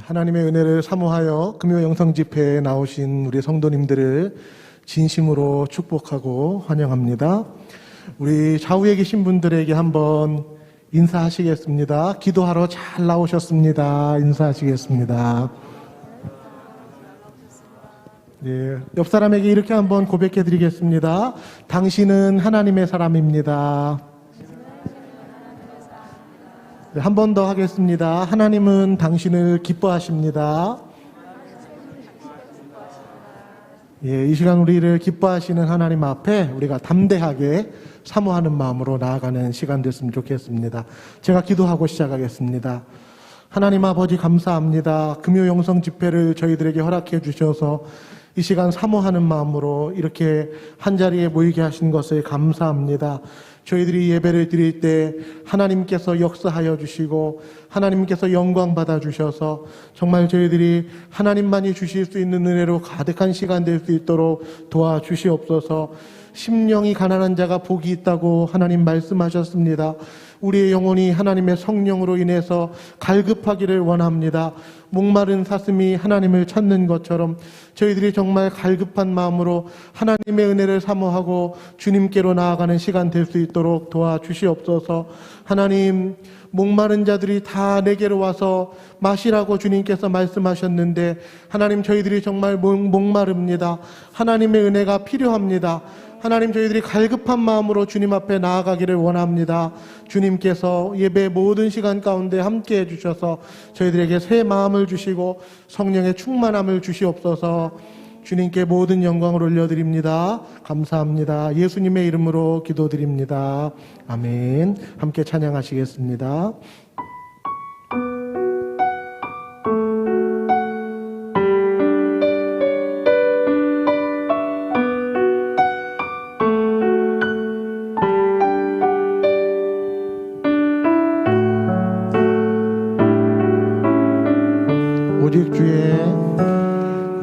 하나님의 은혜를 사모하여 금요 영성 집회에 나오신 우리 성도님들을 진심으로 축복하고 환영합니다. 우리 좌우에 계신 분들에게 한번 인사하시겠습니다. 기도하러 잘 나오셨습니다. 인사하시겠습니다. 네, 옆 사람에게 이렇게 한번 고백해 드리겠습니다. 당신은 하나님의 사람입니다. 네, 한 번 더 하겠습니다. 하나님은 당신을 기뻐하십니다. 예, 이 시간 우리를 기뻐하시는 하나님 앞에 우리가 담대하게 사모하는 마음으로 나아가는 시간 됐으면 좋겠습니다. 제가 기도하고 시작하겠습니다. 하나님 아버지 감사합니다. 금요 영성 집회를 저희들에게 허락해 주셔서 이 시간 사모하는 마음으로 이렇게 한자리에 모이게 하신 것을 감사합니다. 저희들이 예배를 드릴 때 하나님께서 역사하여 주시고 하나님께서 영광 받아 주셔서 정말 저희들이 하나님만이 주실 수 있는 은혜로 가득한 시간 될 수 있도록 도와주시옵소서. 심령이 가난한 자가 복이 있다고 하나님 말씀하셨습니다. 우리의 영혼이 하나님의 성령으로 인해서 갈급하기를 원합니다. 목마른 사슴이 하나님을 찾는 것처럼 저희들이 정말 갈급한 마음으로 하나님의 은혜를 사모하고 주님께로 나아가는 시간 될 수 있도록 도와주시옵소서. 하나님, 목마른 자들이 다 내게로 와서 마시라고 주님께서 말씀하셨는데 하나님, 저희들이 정말 목마릅니다. 하나님의 은혜가 필요합니다. 하나님, 저희들이 갈급한 마음으로 주님 앞에 나아가기를 원합니다. 주님께서 예배 모든 시간 가운데 함께 해주셔서 저희들에게 새 마음을 주시고 성령의 충만함을 주시옵소서. 주님께 모든 영광을 올려드립니다. 감사합니다. 예수님의 이름으로 기도드립니다. 아멘. 함께 찬양하시겠습니다.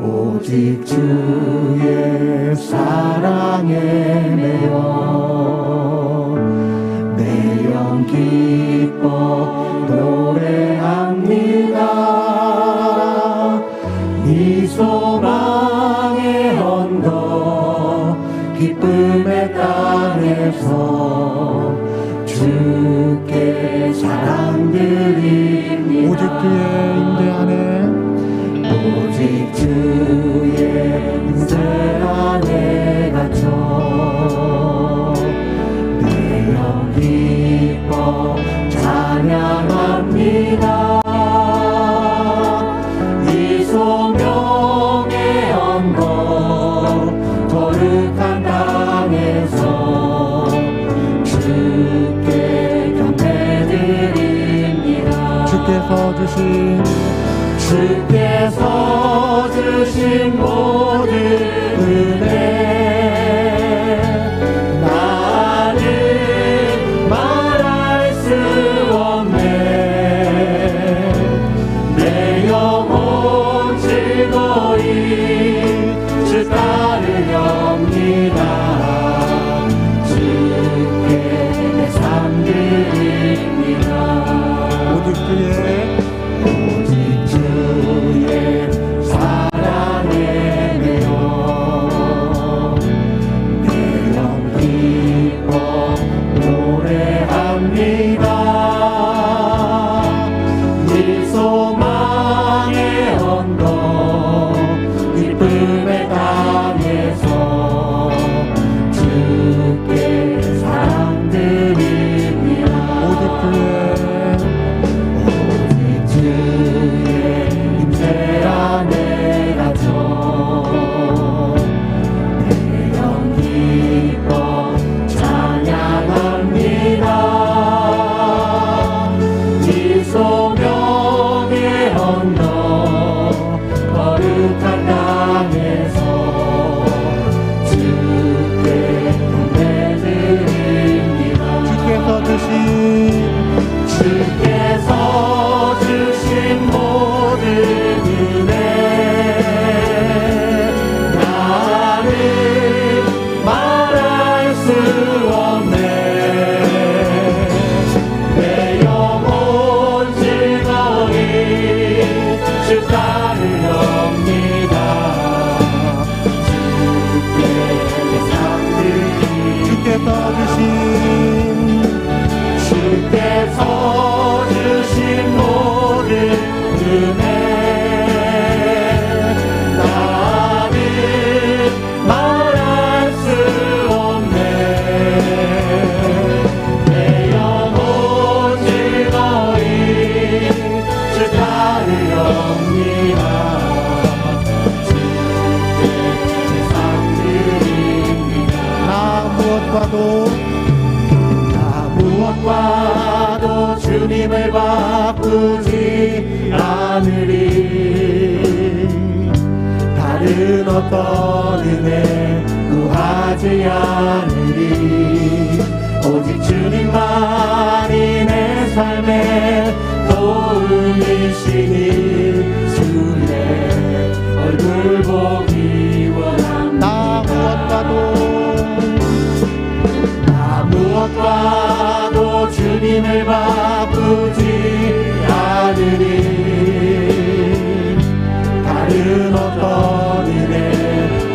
오직 주의 사랑에 매여 내 영 기뻐 노래합니다. 이 소망의 언덕 기쁨의 땅에서 주께 사랑드립니다. 오직 주의 임재 안에 오직 주의 임재 안에 갇혀 내 영 기뻐 찬양합니다. 이 소명의 언덕 거룩한 땅에서 주께 경배드립니다. 주께서 주신 모든 은혜 나는 말할 수 없네. 내 영혼 즐거이 주 따르렵니다. 주께 내 삶 드립니다. 오직 주의 사랑에 매여 따르렵니다. 주께 내 삶 드립니다. 주께서 주신 주께서 주신 모든 은혜 나는 말할 수 없네. 내 영혼 즐거이 주 따르렵니다. 주께 내 삶 드립니다. 나 무엇과도 주님을 바꾸지 않으리. 다른 어떤 은혜 구하지 않으리. 오직 주님만이 내 삶의 도움이시니 주의 얼굴 보기 원합니다. 무엇과도 주님을 바꾸지 않으리. 다른 어떤 은혜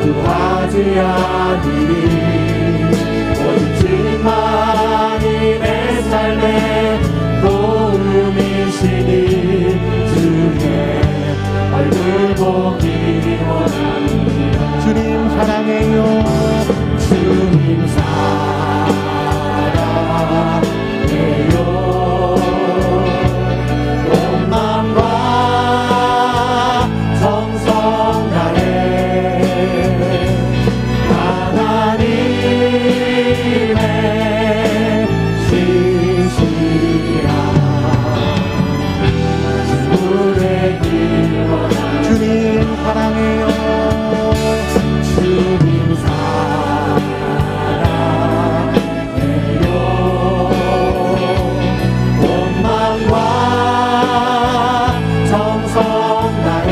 구하지 않으리. 오직 주님만이 내 삶의 도움이시니 주의 얼굴 보기 원합니다. 주님 사랑해요. 주님 사랑해요. 온 마음과 정성 다해 하나님의 신실한 친구를 기원합니다. 주님 사랑해요. 주님 사랑해요. 온 마음과 정성 다해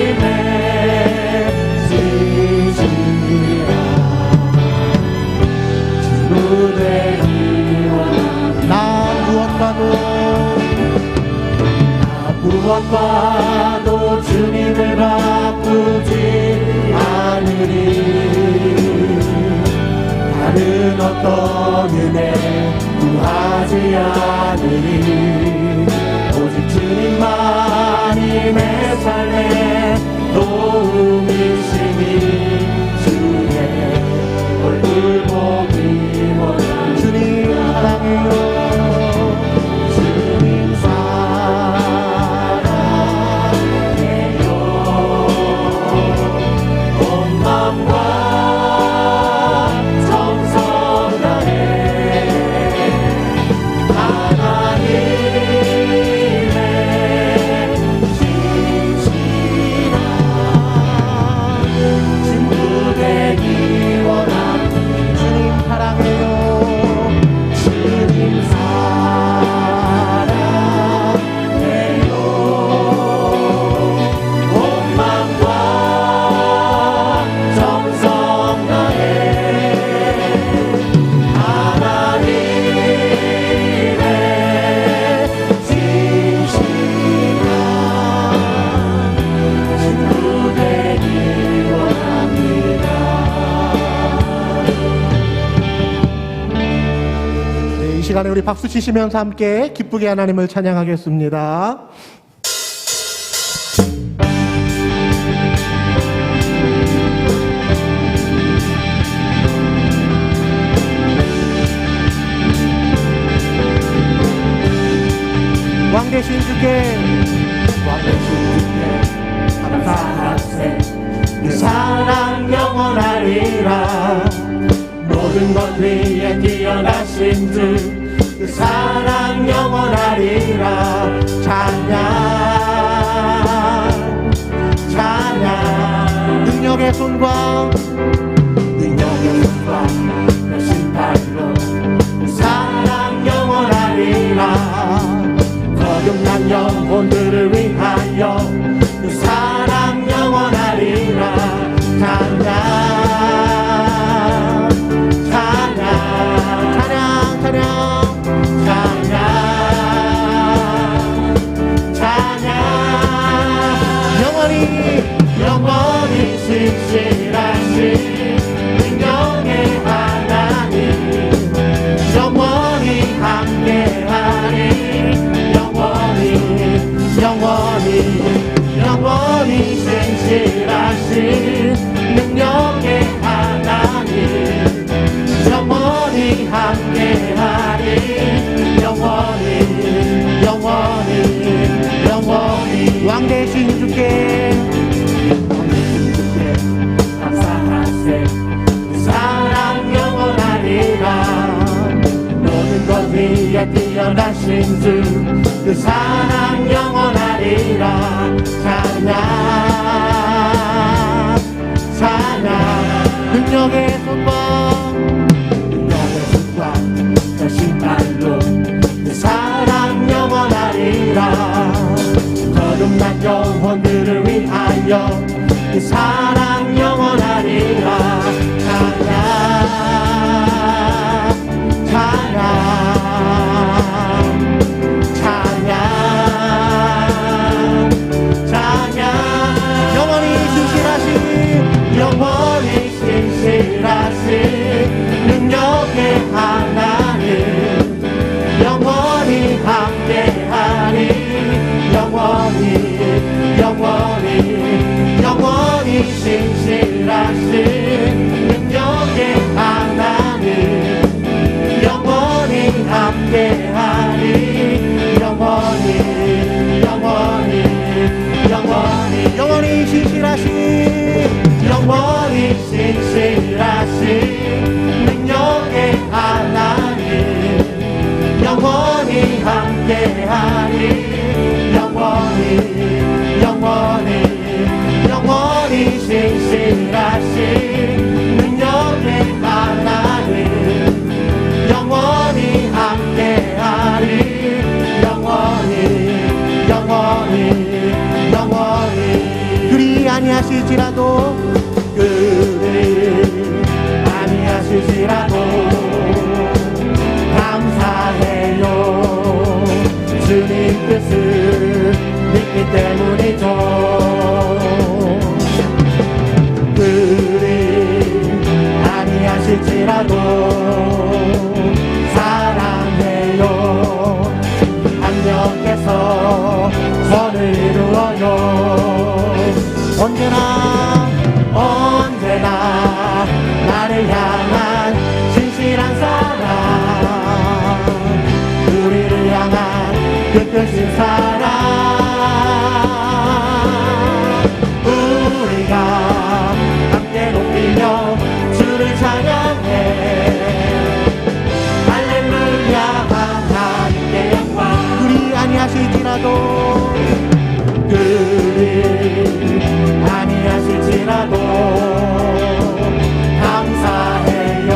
하나님의 진실한 친구 되기 원합니다. 무엇과도 주님을 바꾸지 않으리. 다른 어떤 은혜 구하지 않으리. 오직 주님만이 내 삶의 도움이시니 주의 얼굴 보기 원합니다. 주님 사랑해요. 주님 사랑해요. 온 마음과 정성 다해 하나님의 신실한 친구 되기 원합니다. 주님 사랑해요. 주님 사랑해요. 온 마음과 정성 다해 하나님의 진실한 친구 되기 원합니다. 네, 이 시간에 우리 박수 치시면서 함께 기쁘게 하나님을 찬양하겠습니다. 왕 되신 주께 감사하세. 그 사랑 영원하리라. 모든 것 위에 뛰어나신 주 그 사랑 영원하리라. 찬양 찬양. 능력의 손과 능력의 손과 심판으로 그 사랑 영원하리라. 거듭난 영혼들을 위하여 그 사랑 영원하리라. 찬양 찬양 찬양 찬양 찬양 신실하신 능력의 하나님 영원히 함께하리 영원히 신실하신 능력의 하나님 영원히 함께하리 영원히 왕 대신 주께 감사하세 사랑 영원하리라 모든 것 위에 뛰어나신 주 그 사랑 영원하리라 찬양 능력의 손과 신발로 그 사랑 영원하리라 거듭난 영혼들을 위하여 그 사랑 영원하리라 찬양 영원히 신실하신 능력의 하나님 영원히 함께하리 영원히 신실하신 능력의 하나님 영원히 함께하리 영원히 신실하신 능력의 하나님 영원히 함께하리 영원히 신실하신 능력의 하나님 영원히 함께하리 그리 아니하실지라도 감사해요 주님 뜻을 믿기 때문이죠 그리 아니하실지라도 사랑해요 하나님께서 선을 이루어요 언제나 나를 향한 신실한 사랑 우리를 향한 그 크신 사랑 우리가 함께 높이며 주를 찬양해 할렐루야 하나님께 영광 그리 아니하실지라도 감사해요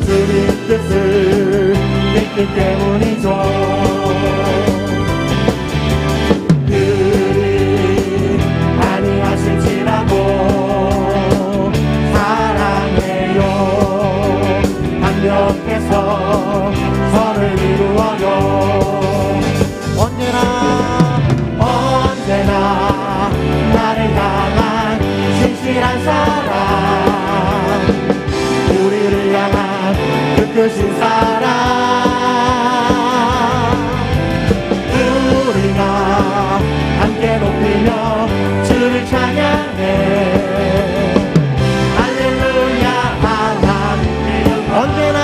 주님 뜻을 믿기 때문이죠 그리 아니하실지라도 사랑해요 하나님께서 선을 이루어요 언제나 나를 향한 신실한 사랑 우리를 향한 그 크신 사랑 우리가 함께 높이며 주를 찬양해 할렐루야 하나님께 언제나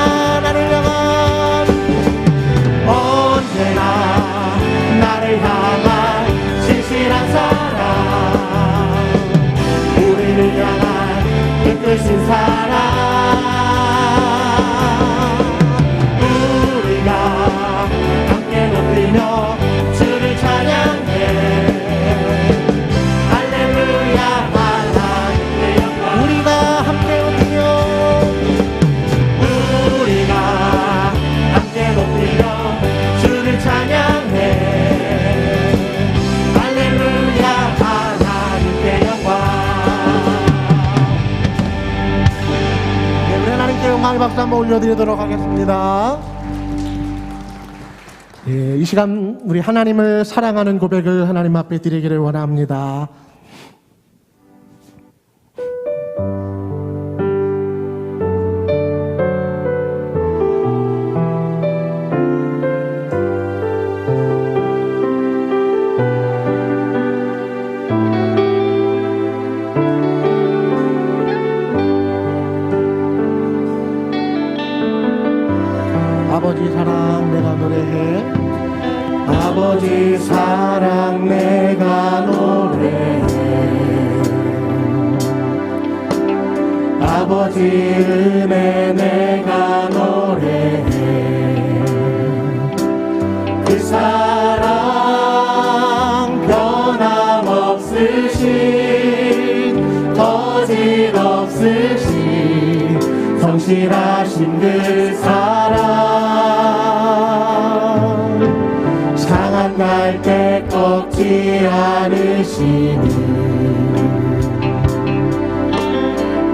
나를 향한 신실한 사랑 우리를 향한 그 크신 사랑 우리가 함께 높이며 주를 찬양해 할렐루야 하나님께 영광 우리가 함께 높이며 주를 찬양해 영광의 박수 한번 올려드리도록 하겠습니다. 예, 이 시간 우리 하나님을 사랑하는 고백을 하나님 앞에 드리기를 원합니다. 아버지 은혜 내가 노래해 그 사랑 변함없으신 거짓 없으신 성실하신 그 사랑 상한 갈대 꺾지 않으시니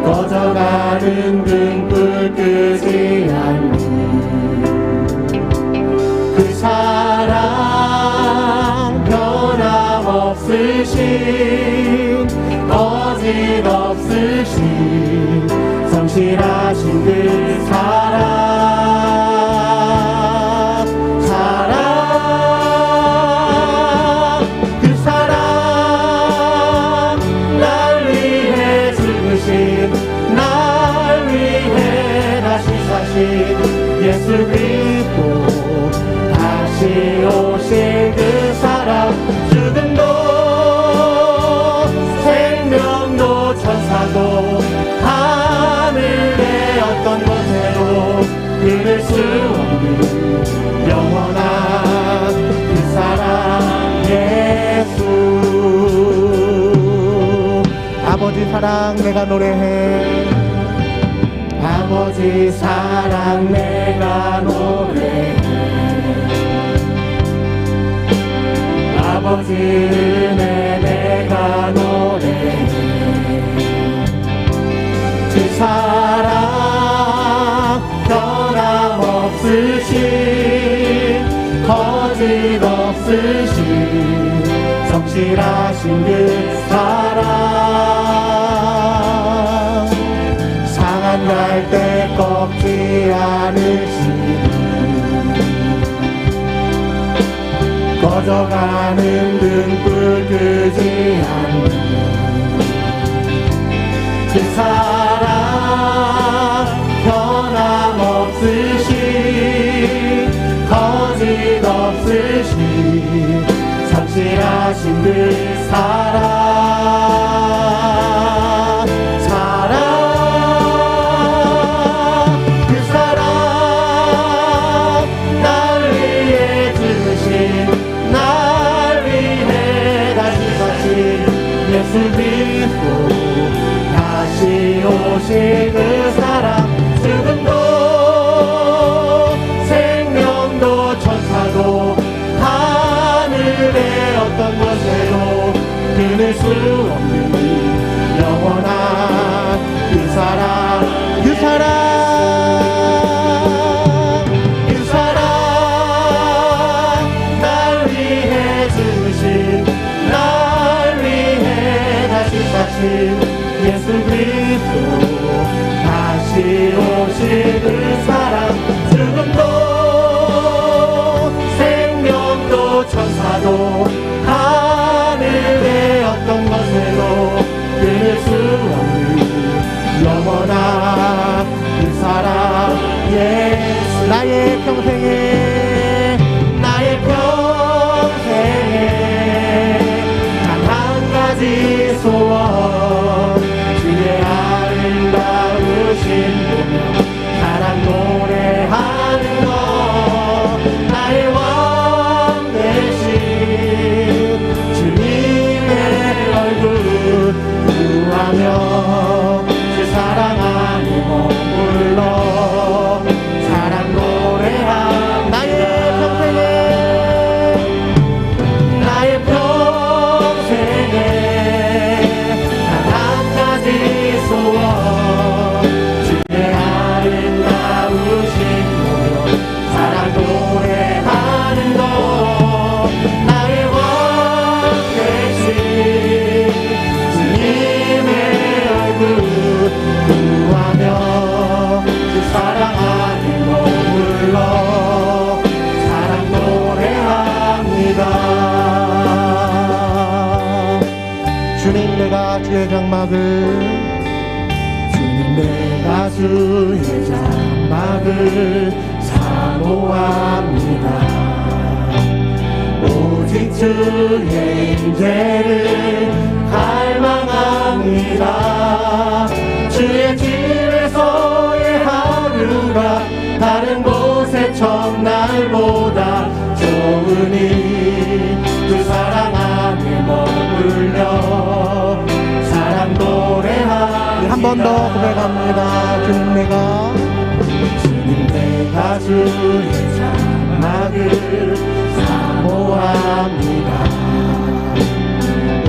꺼져가는 등불 끄지 않니 그 사랑 변함없으신 거짓 없으신 성실하신 그 사랑 그 사랑 날 위해 죽으신 날 위해 다시 사신 예수 그리스도 다시 오실 그 사랑 죽음도 생명도 천사도 하늘의 어떤 곳에도 끊을 수 없는 영원한 그 사랑 예수 아버지 사랑 내가 노래해 아버지 사랑 내가 노래해 아버지 은혜 내가 노래해 그 사랑 변함없으신 거짓 없으신 성실하신 그 사랑 상한 갈대 꺾지 않으시니 꺼져가는 등불 끄지 않는 그 사랑 변함없으신 거짓 없으신 성실하신 그 사랑 그 사랑 날 위해 죽으신 날 위해 다시 사신 예수 그리스도 다시 오실 그 사랑 죽음도 생명도 천사도 하늘의 어떤 것에도 끊을 수 없는 영원한 그 사랑 그 사랑 그 사랑 날 위해 죽으신 날 위해 다시 사신 예수 그리스도 다시 오실 그 사랑 죽음도 생명도 천사도 하늘의 어떤 것에도 끊을 수 없는 영원한 그 사랑 예수 나의 평생에 단 한 가지 소원 주의 아름다우신 보며 사랑 노래하는 것 나의 왕 대신 주님의 얼굴 구하며 그 사랑 안에 머물러 사랑 노래하는 나의 평생에 단 한 가지 소원 주의 아름다우신 모여 사랑 노래하는 것 나의 왕 대신 주님의 얼굴 구하며 그 사랑 안에 머물러 사랑 노래합니다. 주님 내가 주의 장막을 주님 내가 주의 장막을 사모합니다. 오직 주의 임재를 갈망합니다. 주의 지를 한 번 더 고백합니다. 주님 내가 주님 내가 주의 장막을 사모합니다.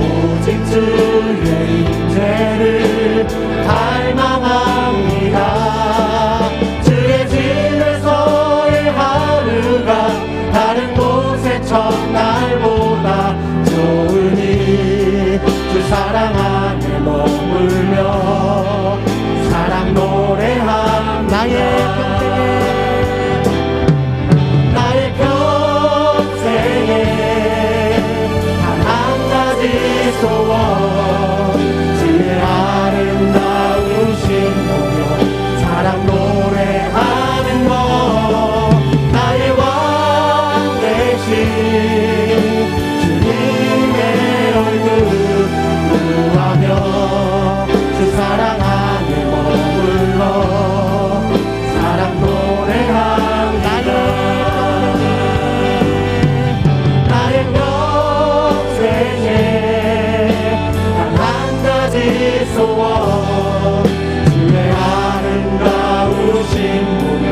오직 주의 임재를 갈망합니다. 주의 집에서의 하루가 다른 곳의 첫날보다 좋으니 주 사랑 안에 머물며 사랑 노래함 나의 평생에 단 한 가지 소원 주의 아름다우신 보며 사랑 노래하는 것 나의 왕 대신 주님의 얼굴 구하며 주 사랑 안에 머물러 사랑 노래합니다. 나의 평생에 단 한 가지 소원 주의 아름다우신 보며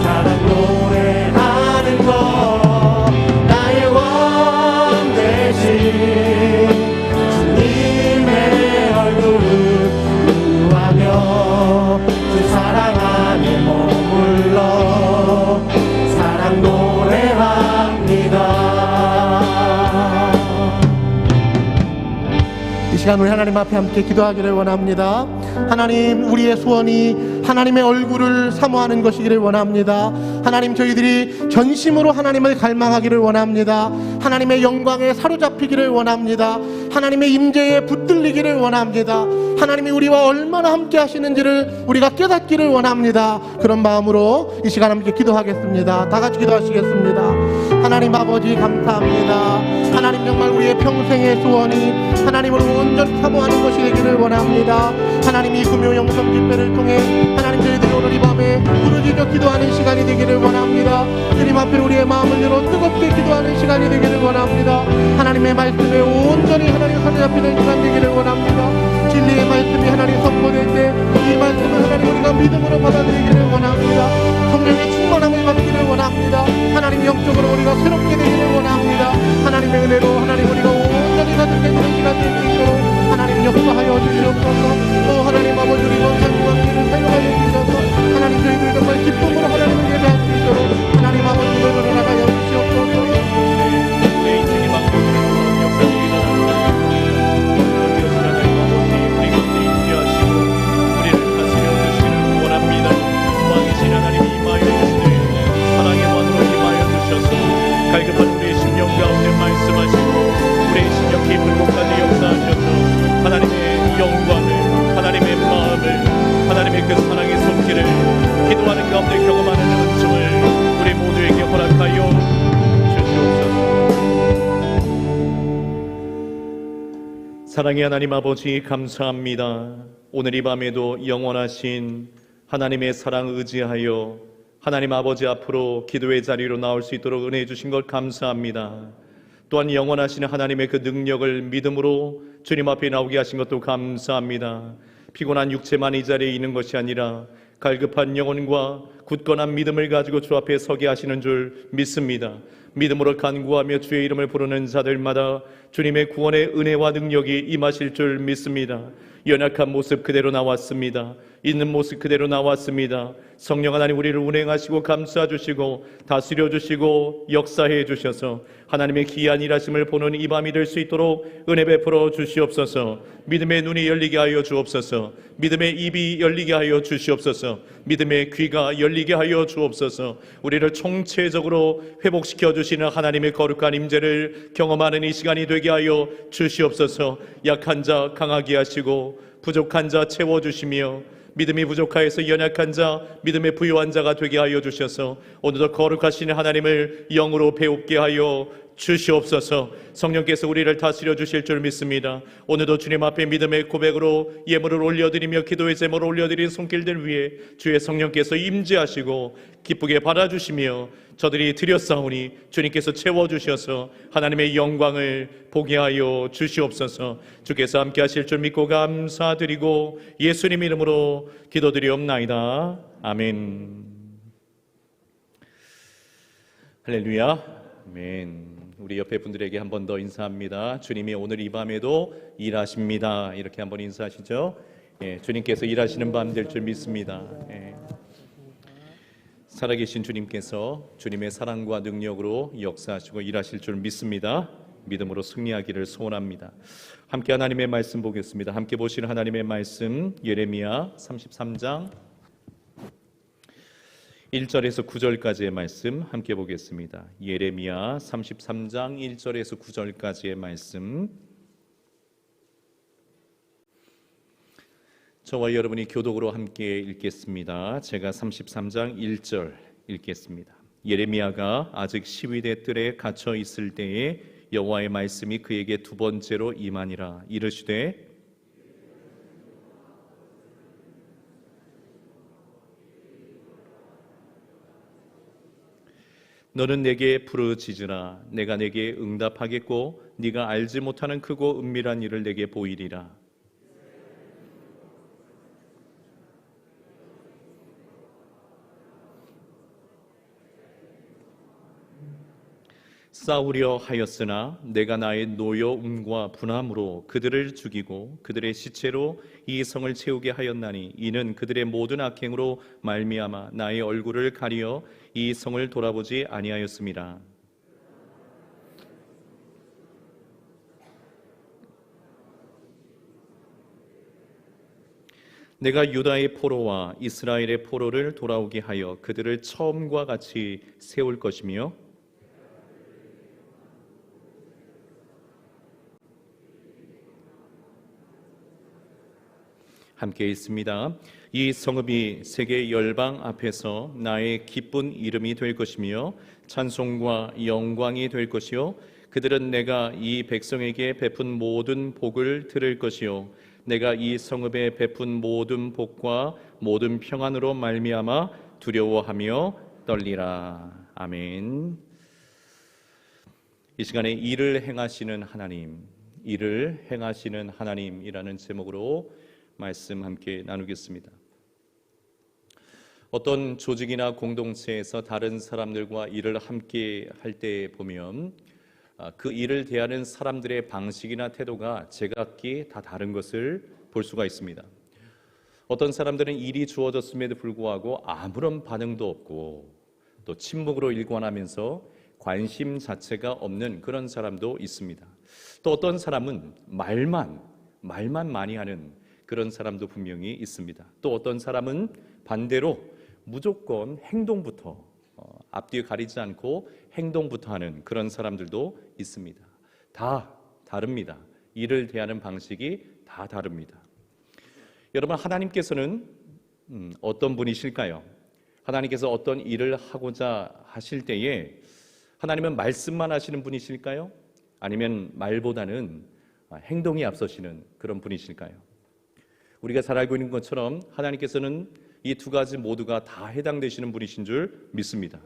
사랑 노래하는 것 나의 왕 대신 주님의 얼굴 구하며 주 사랑 안에 머물러 사랑 노래합니다. 이 시간 우리 하나님 앞에 함께 기도하기를 원합니다. 하나님, 우리의 소원이 하나님의 얼굴을 사모하는 것이기를 원합니다. 하나님, 저희들이 전심으로 하나님을 갈망하기를 원합니다. 하나님의 영광에 사로잡히기를 원합니다. 하나님의 임재에 붙들리기를 원합니다. 하나님이 우리와 얼마나 함께 하시는지를 우리가 깨닫기를 원합니다. 그런 마음으로 이 시간 함께 기도하겠습니다. 다 같이 기도하시겠습니다. 하나님 아버지 감사합니다. 하나님, 정말 우리의 평생의 소원이 하나님을 온전히 사모하는 것이 되기를 원합니다. 하나님, 이 금요 영성 집회를 통해 하나님, 저희들이 오늘 이 밤에 부르짖어 기도하는 시간이 되기를 원합니다. 주님 앞에 우리의 마음을 열어 뜨겁게 기도하는 시간이 되기를 원합니다. 하나님의 말씀에 온전히 하나님 사로잡히는 시간 되기를 원합니다. 진리의 말씀이 하나님 선포될 때 이 말씀을 하나님 우리가 믿음으로 받아들이기를 원합니다. 성령의 충만함을 받기를 원합니다. 하나님, 영적으로 우리가 새롭게 되기를 원합니다. 하나님의 은혜로 하나님 우리가 온전히 가득해지는 시간 될 수 있도록 하나님 역사하여 주시옵소서. 또 하나님 아버지, 우리 원상과 길을 사용하여 주셔서 하나님 저희들이 정말 기쁨으로 하나님을 예배할 수 있도록 하나님 아버지 은혜로 나가여 주시옵소서. 내 인생의 막론으로 역사를 일어납니다. 우리 가운데 임재하시고 우리를 다스려 주시기를 원합니다. 왕이신 하나님이 임하여 주시되 사랑의 왕으로 임하여 주셔서 갈급한 우리의 심령 가운데 말씀하시고 우리의 심령 깊은 곳까지 역사하셔서 하나님의 영광을, 하나님의 마음을, 하나님의 그 사랑의 손길을 기도하는 가운데 경험하는 은총을 우리 모두에게 허락하여 주시옵소서. 사랑의 하나님 아버지 감사합니다. 오늘 이 밤에도 영원하신 하나님의 사랑 의지하여 하나님 아버지 앞으로 기도의 자리로 나올 수 있도록 은혜해 주신 것 감사합니다. 또한 영원하신 하나님의 그 능력을 믿음으로 주님 앞에 나오게 하신 것도 감사합니다. 피곤한 육체만 이 자리에 있는 것이 아니라 갈급한 영혼과 굳건한 믿음을 가지고 주 앞에 서게 하시는 줄 믿습니다. 믿음으로 간구하며 주의 이름을 부르는 자들마다 주님의 구원의 은혜와 능력이 임하실 줄 믿습니다. 연약한 모습 그대로 나왔습니다. 있는 모습 그대로 나왔습니다. 성령 하나님, 우리를 운행하시고 감싸 주시고 다스려 주시고 역사해 주셔서 하나님의 귀한 일하심을 보는 이 밤이 될 수 있도록 은혜 베풀어 주시옵소서. 믿음의 눈이 열리게 하여 주옵소서. 믿음의 입이 열리게 하여 주시옵소서. 믿음의 귀가 열리게 하여 주옵소서. 우리를 총체적으로 회복시켜 주시는 하나님의 거룩한 임재를 경험하는 이 시간이 되게 하여 주시옵소서. 약한 자 강하게 하시고 부족한 자 채워주시며 믿음이 부족하여서 연약한 자, 믿음의 부요한 자가 되게 하여 주셔서 오늘도 거룩하신 하나님을 영으로 배웁게 하여 주시옵소서. 성령께서 우리를 다스려 주실 줄 믿습니다. 오늘도 주님 앞에 믿음의 고백으로 예물을 올려드리며 기도의 제물을 올려드린 손길들 위에 주의 성령께서 임재하시고 기쁘게 받아주시며 저들이 드렸사오니 주님께서 채워주셔서 하나님의 영광을 보게 하여 주시옵소서. 주께서 함께 하실 줄 믿고 감사드리고 예수님 이름으로 기도드리옵나이다. 아멘. 할렐루야. 아멘. 우리 옆에 분들에게 한 번 더 인사합니다. 주님이 오늘 이 밤에도 일하십니다. 이렇게 한번 인사하시죠. 예, 주님께서 일하시는 밤 될 줄 믿습니다. 예. 살아계신 주님께서 주님의 사랑과 능력으로 역사하시고 일하실 줄 믿습니다. 믿음으로 승리하기를 소원합니다. 함께 하나님의 말씀 보겠습니다. 함께 보시는 하나님의 말씀 예레미야 33장 1절에서 9절까지의 말씀 함께 보겠습니다. 예레미야 33장 1절에서 9절까지의 말씀. 저와 여러분이 교독으로 함께 읽겠습니다. 제가 33장 1절 읽겠습니다. 예레미야가 아직 시위대 뜰에 갇혀 있을 때에 여호와의 말씀이 그에게 두 번째로 임하니라. 이르시되 너는 내게 부르짖으라. 내가 내게 응답하겠고 네가 알지 못하는 크고 은밀한 일을 내게 보이리라. 싸우려 하였으나 내가 나의 노여움과 분함으로 그들을 죽이고 그들의 시체로 이 성을 채우게 하였나니 이는 그들의 모든 악행으로 말미암아 나의 얼굴을 가리어 이 성을 돌아보지 아니하였음이라. 내가 유다의 포로와 이스라엘의 포로를 돌아오게 하여 그들을 처음과 같이 세울 것이며 함께 있습니다. 이 성읍이 세계 열방 앞에서 나의 기쁜 이름이 될 것이며 찬송과 영광이 될 것이요 그들은 내가 이 백성에게 베푼 모든 복을 들을 것이요 내가 이 성읍에 베푼 모든 복과 모든 평안으로 말미암아 두려워하며 떨리라. 아멘. 이 시간에 일을 행하시는 하나님, 일을 행하시는 하나님이라는 제목으로 말씀 함께 나누겠습니다. 어떤 조직이나 공동체에서 다른 사람들과 일을 함께 할 때 보면 그 일을 대하는 사람들의 방식이나 태도가 제각기 다 다른 것을 볼 수가 있습니다. 어떤 사람들은 일이 주어졌음에도 불구하고 아무런 반응도 없고 또 침묵으로 일관하면서 관심 자체가 없는 그런 사람도 있습니다. 또 어떤 사람은 말만 많이 하는 그런 사람도 분명히 있습니다. 또 어떤 사람은 반대로 무조건 행동부터 앞뒤 가리지 않고 행동부터 하는 그런 사람들도 있습니다. 다 다릅니다. 일을 대하는 방식이 다 다릅니다. 여러분, 하나님께서는 어떤 분이실까요? 하나님께서 어떤 일을 하고자 하실 때에 하나님은 말씀만 하시는 분이실까요? 아니면 말보다는 행동이 앞서시는 그런 분이실까요? 우리가 잘 알고 있는 것처럼 하나님께서는 이 두 가지 모두가 다 해당되시는 분이신 줄 믿습니다.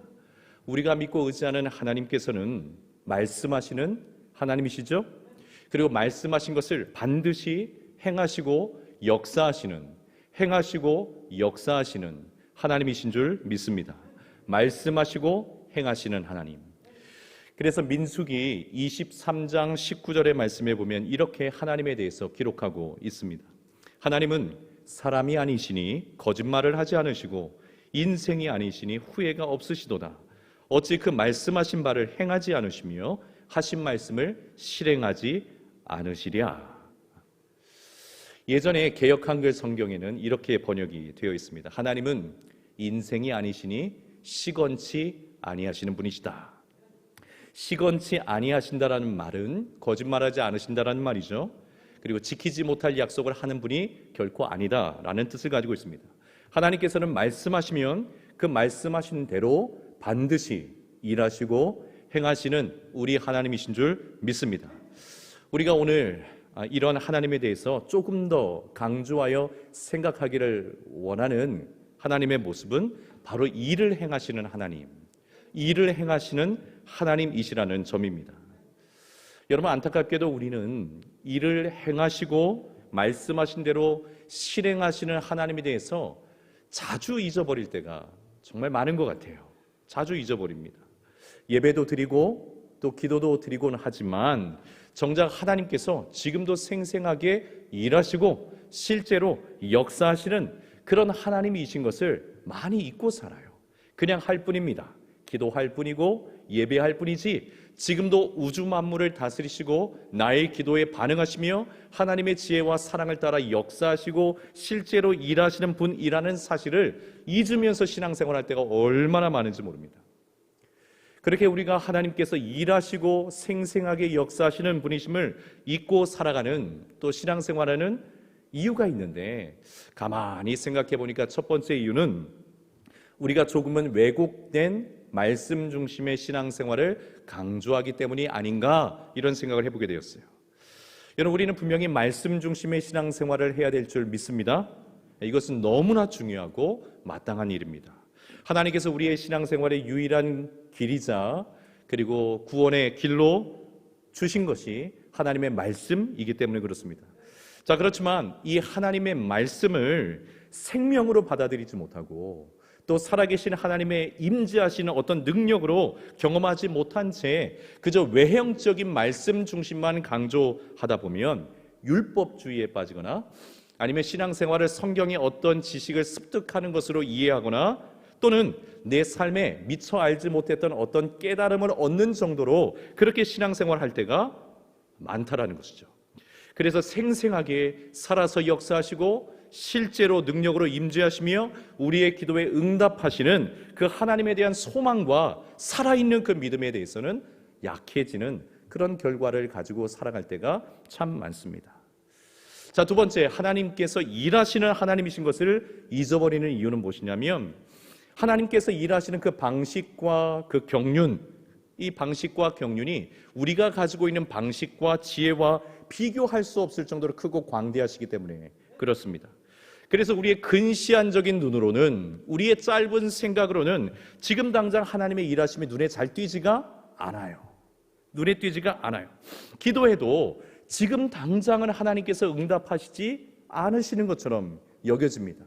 우리가 믿고 의지하는 하나님께서는 말씀하시는 하나님이시죠. 그리고 말씀하신 것을 반드시 행하시고 역사하시는 하나님이신 줄 믿습니다. 말씀하시고 행하시는 하나님. 그래서 민수기 23장 19절의 말씀에 보면 이렇게 하나님에 대해서 기록하고 있습니다. 하나님은 사람이 아니시니 거짓말을 하지 않으시고 인생이 아니시니 후회가 없으시도다. 어찌 그 말씀하신 바를 행하지 않으시며 하신 말씀을 실행하지 않으시랴. 예전에 개역 한글 성경에는 이렇게 번역이 되어 있습니다. 하나님은 인생이 아니시니 시건치 아니하시는 분이시다. 시건치 아니하신다라는 말은 거짓말하지 않으신다라는 말이죠. 그리고 지키지 못할 약속을 하는 분이 결코 아니다라는 뜻을 가지고 있습니다. 하나님께서는 말씀하시면 그 말씀하신 대로 반드시 일하시고 행하시는 우리 하나님이신 줄 믿습니다. 우리가 오늘 이런 하나님에 대해서 조금 더 강조하여 생각하기를 원하는 하나님의 모습은 바로 일을 행하시는 하나님, 일을 행하시는 하나님이시라는 점입니다. 여러분, 안타깝게도 우리는 일을 행하시고 말씀하신 대로 실행하시는 하나님에 대해서 자주 잊어버릴 때가 정말 많은 것 같아요. 자주 잊어버립니다. 예배도 드리고 또 기도도 드리곤 하지만 정작 하나님께서 지금도 생생하게 일하시고 실제로 역사하시는 그런 하나님이신 것을 많이 잊고 살아요. 그냥 할 뿐입니다. 기도할 뿐이고 예배할 뿐이지 지금도 우주 만물을 다스리시고 나의 기도에 반응하시며 하나님의 지혜와 사랑을 따라 역사하시고 실제로 일하시는 분이라는 사실을 잊으면서 신앙생활할 때가 얼마나 많은지 모릅니다. 그렇게 우리가 하나님께서 일하시고 생생하게 역사하시는 분이심을 잊고 살아가는 또 신앙생활하는 이유가 있는데, 가만히 생각해 보니까 첫 번째 이유는 우리가 조금은 왜곡된 말씀 중심의 신앙생활을 강조하기 때문이 아닌가, 이런 생각을 해보게 되었어요. 여러분, 우리는 분명히 말씀 중심의 신앙생활을 해야 될 줄 믿습니다. 이것은 너무나 중요하고 마땅한 일입니다. 하나님께서 우리의 신앙생활의 유일한 길이자 그리고 구원의 길로 주신 것이 하나님의 말씀이기 때문에 그렇습니다. 자, 그렇지만 이 하나님의 말씀을 생명으로 받아들이지 못하고 또 살아계신 하나님의 임재하시는 어떤 능력으로 경험하지 못한 채 그저 외형적인 말씀 중심만 강조하다 보면 율법주의에 빠지거나 아니면 신앙생활을 성경의 어떤 지식을 습득하는 것으로 이해하거나 또는 내 삶에 미처 알지 못했던 어떤 깨달음을 얻는 정도로 그렇게 신앙생활할 때가 많다라는 것이죠. 그래서 생생하게 살아서 역사하시고 실제로 능력으로 임재하시며 우리의 기도에 응답하시는 그 하나님에 대한 소망과 살아있는 그 믿음에 대해서는 약해지는 그런 결과를 가지고 살아갈 때가 참 많습니다. 자, 두 번째, 하나님께서 일하시는 하나님이신 것을 잊어버리는 이유는 무엇이냐면 하나님께서 일하시는 그 방식과 그 경륜, 이 방식과 경륜이 우리가 가지고 있는 방식과 지혜와 비교할 수 없을 정도로 크고 광대하시기 때문에 그렇습니다. 그래서 우리의 근시안적인 눈으로는, 우리의 짧은 생각으로는 지금 당장 하나님의 일하심이 눈에 잘 띄지가 않아요. 눈에 띄지가 않아요. 기도해도 지금 당장은 하나님께서 응답하시지 않으시는 것처럼 여겨집니다.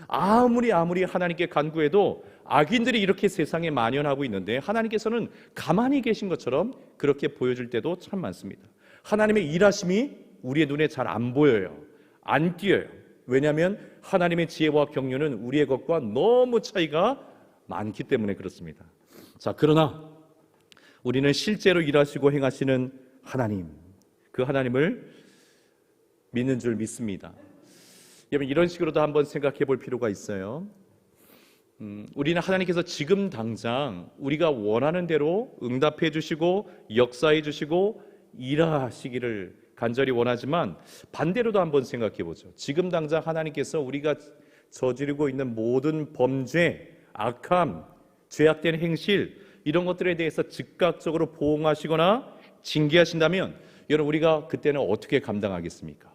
아무리 하나님께 간구해도 악인들이 이렇게 세상에 만연하고 있는데 하나님께서는 가만히 계신 것처럼 그렇게 보여줄 때도 참 많습니다. 하나님의 일하심이 우리의 눈에 잘 안 보여요. 안 띄어요. 왜냐하면 하나님의 지혜와 경륜은 우리의 것과 너무 차이가 많기 때문에 그렇습니다. 자, 그러나 우리는 실제로 일하시고 행하시는 하나님, 그 하나님을 믿는 줄 믿습니다. 여러분, 이런 식으로도 한번 생각해 볼 필요가 있어요. 우리는 하나님께서 지금 당장 우리가 원하는 대로 응답해 주시고 역사해 주시고 일하시기를 간절히 원하지만 반대로도 한번 생각해 보죠. 지금 당장 하나님께서 우리가 저지르고 있는 모든 범죄, 악함, 죄악된 행실, 이런 것들에 대해서 즉각적으로 보응하시거나 징계하신다면 여러분, 우리가 그때는 어떻게 감당하겠습니까?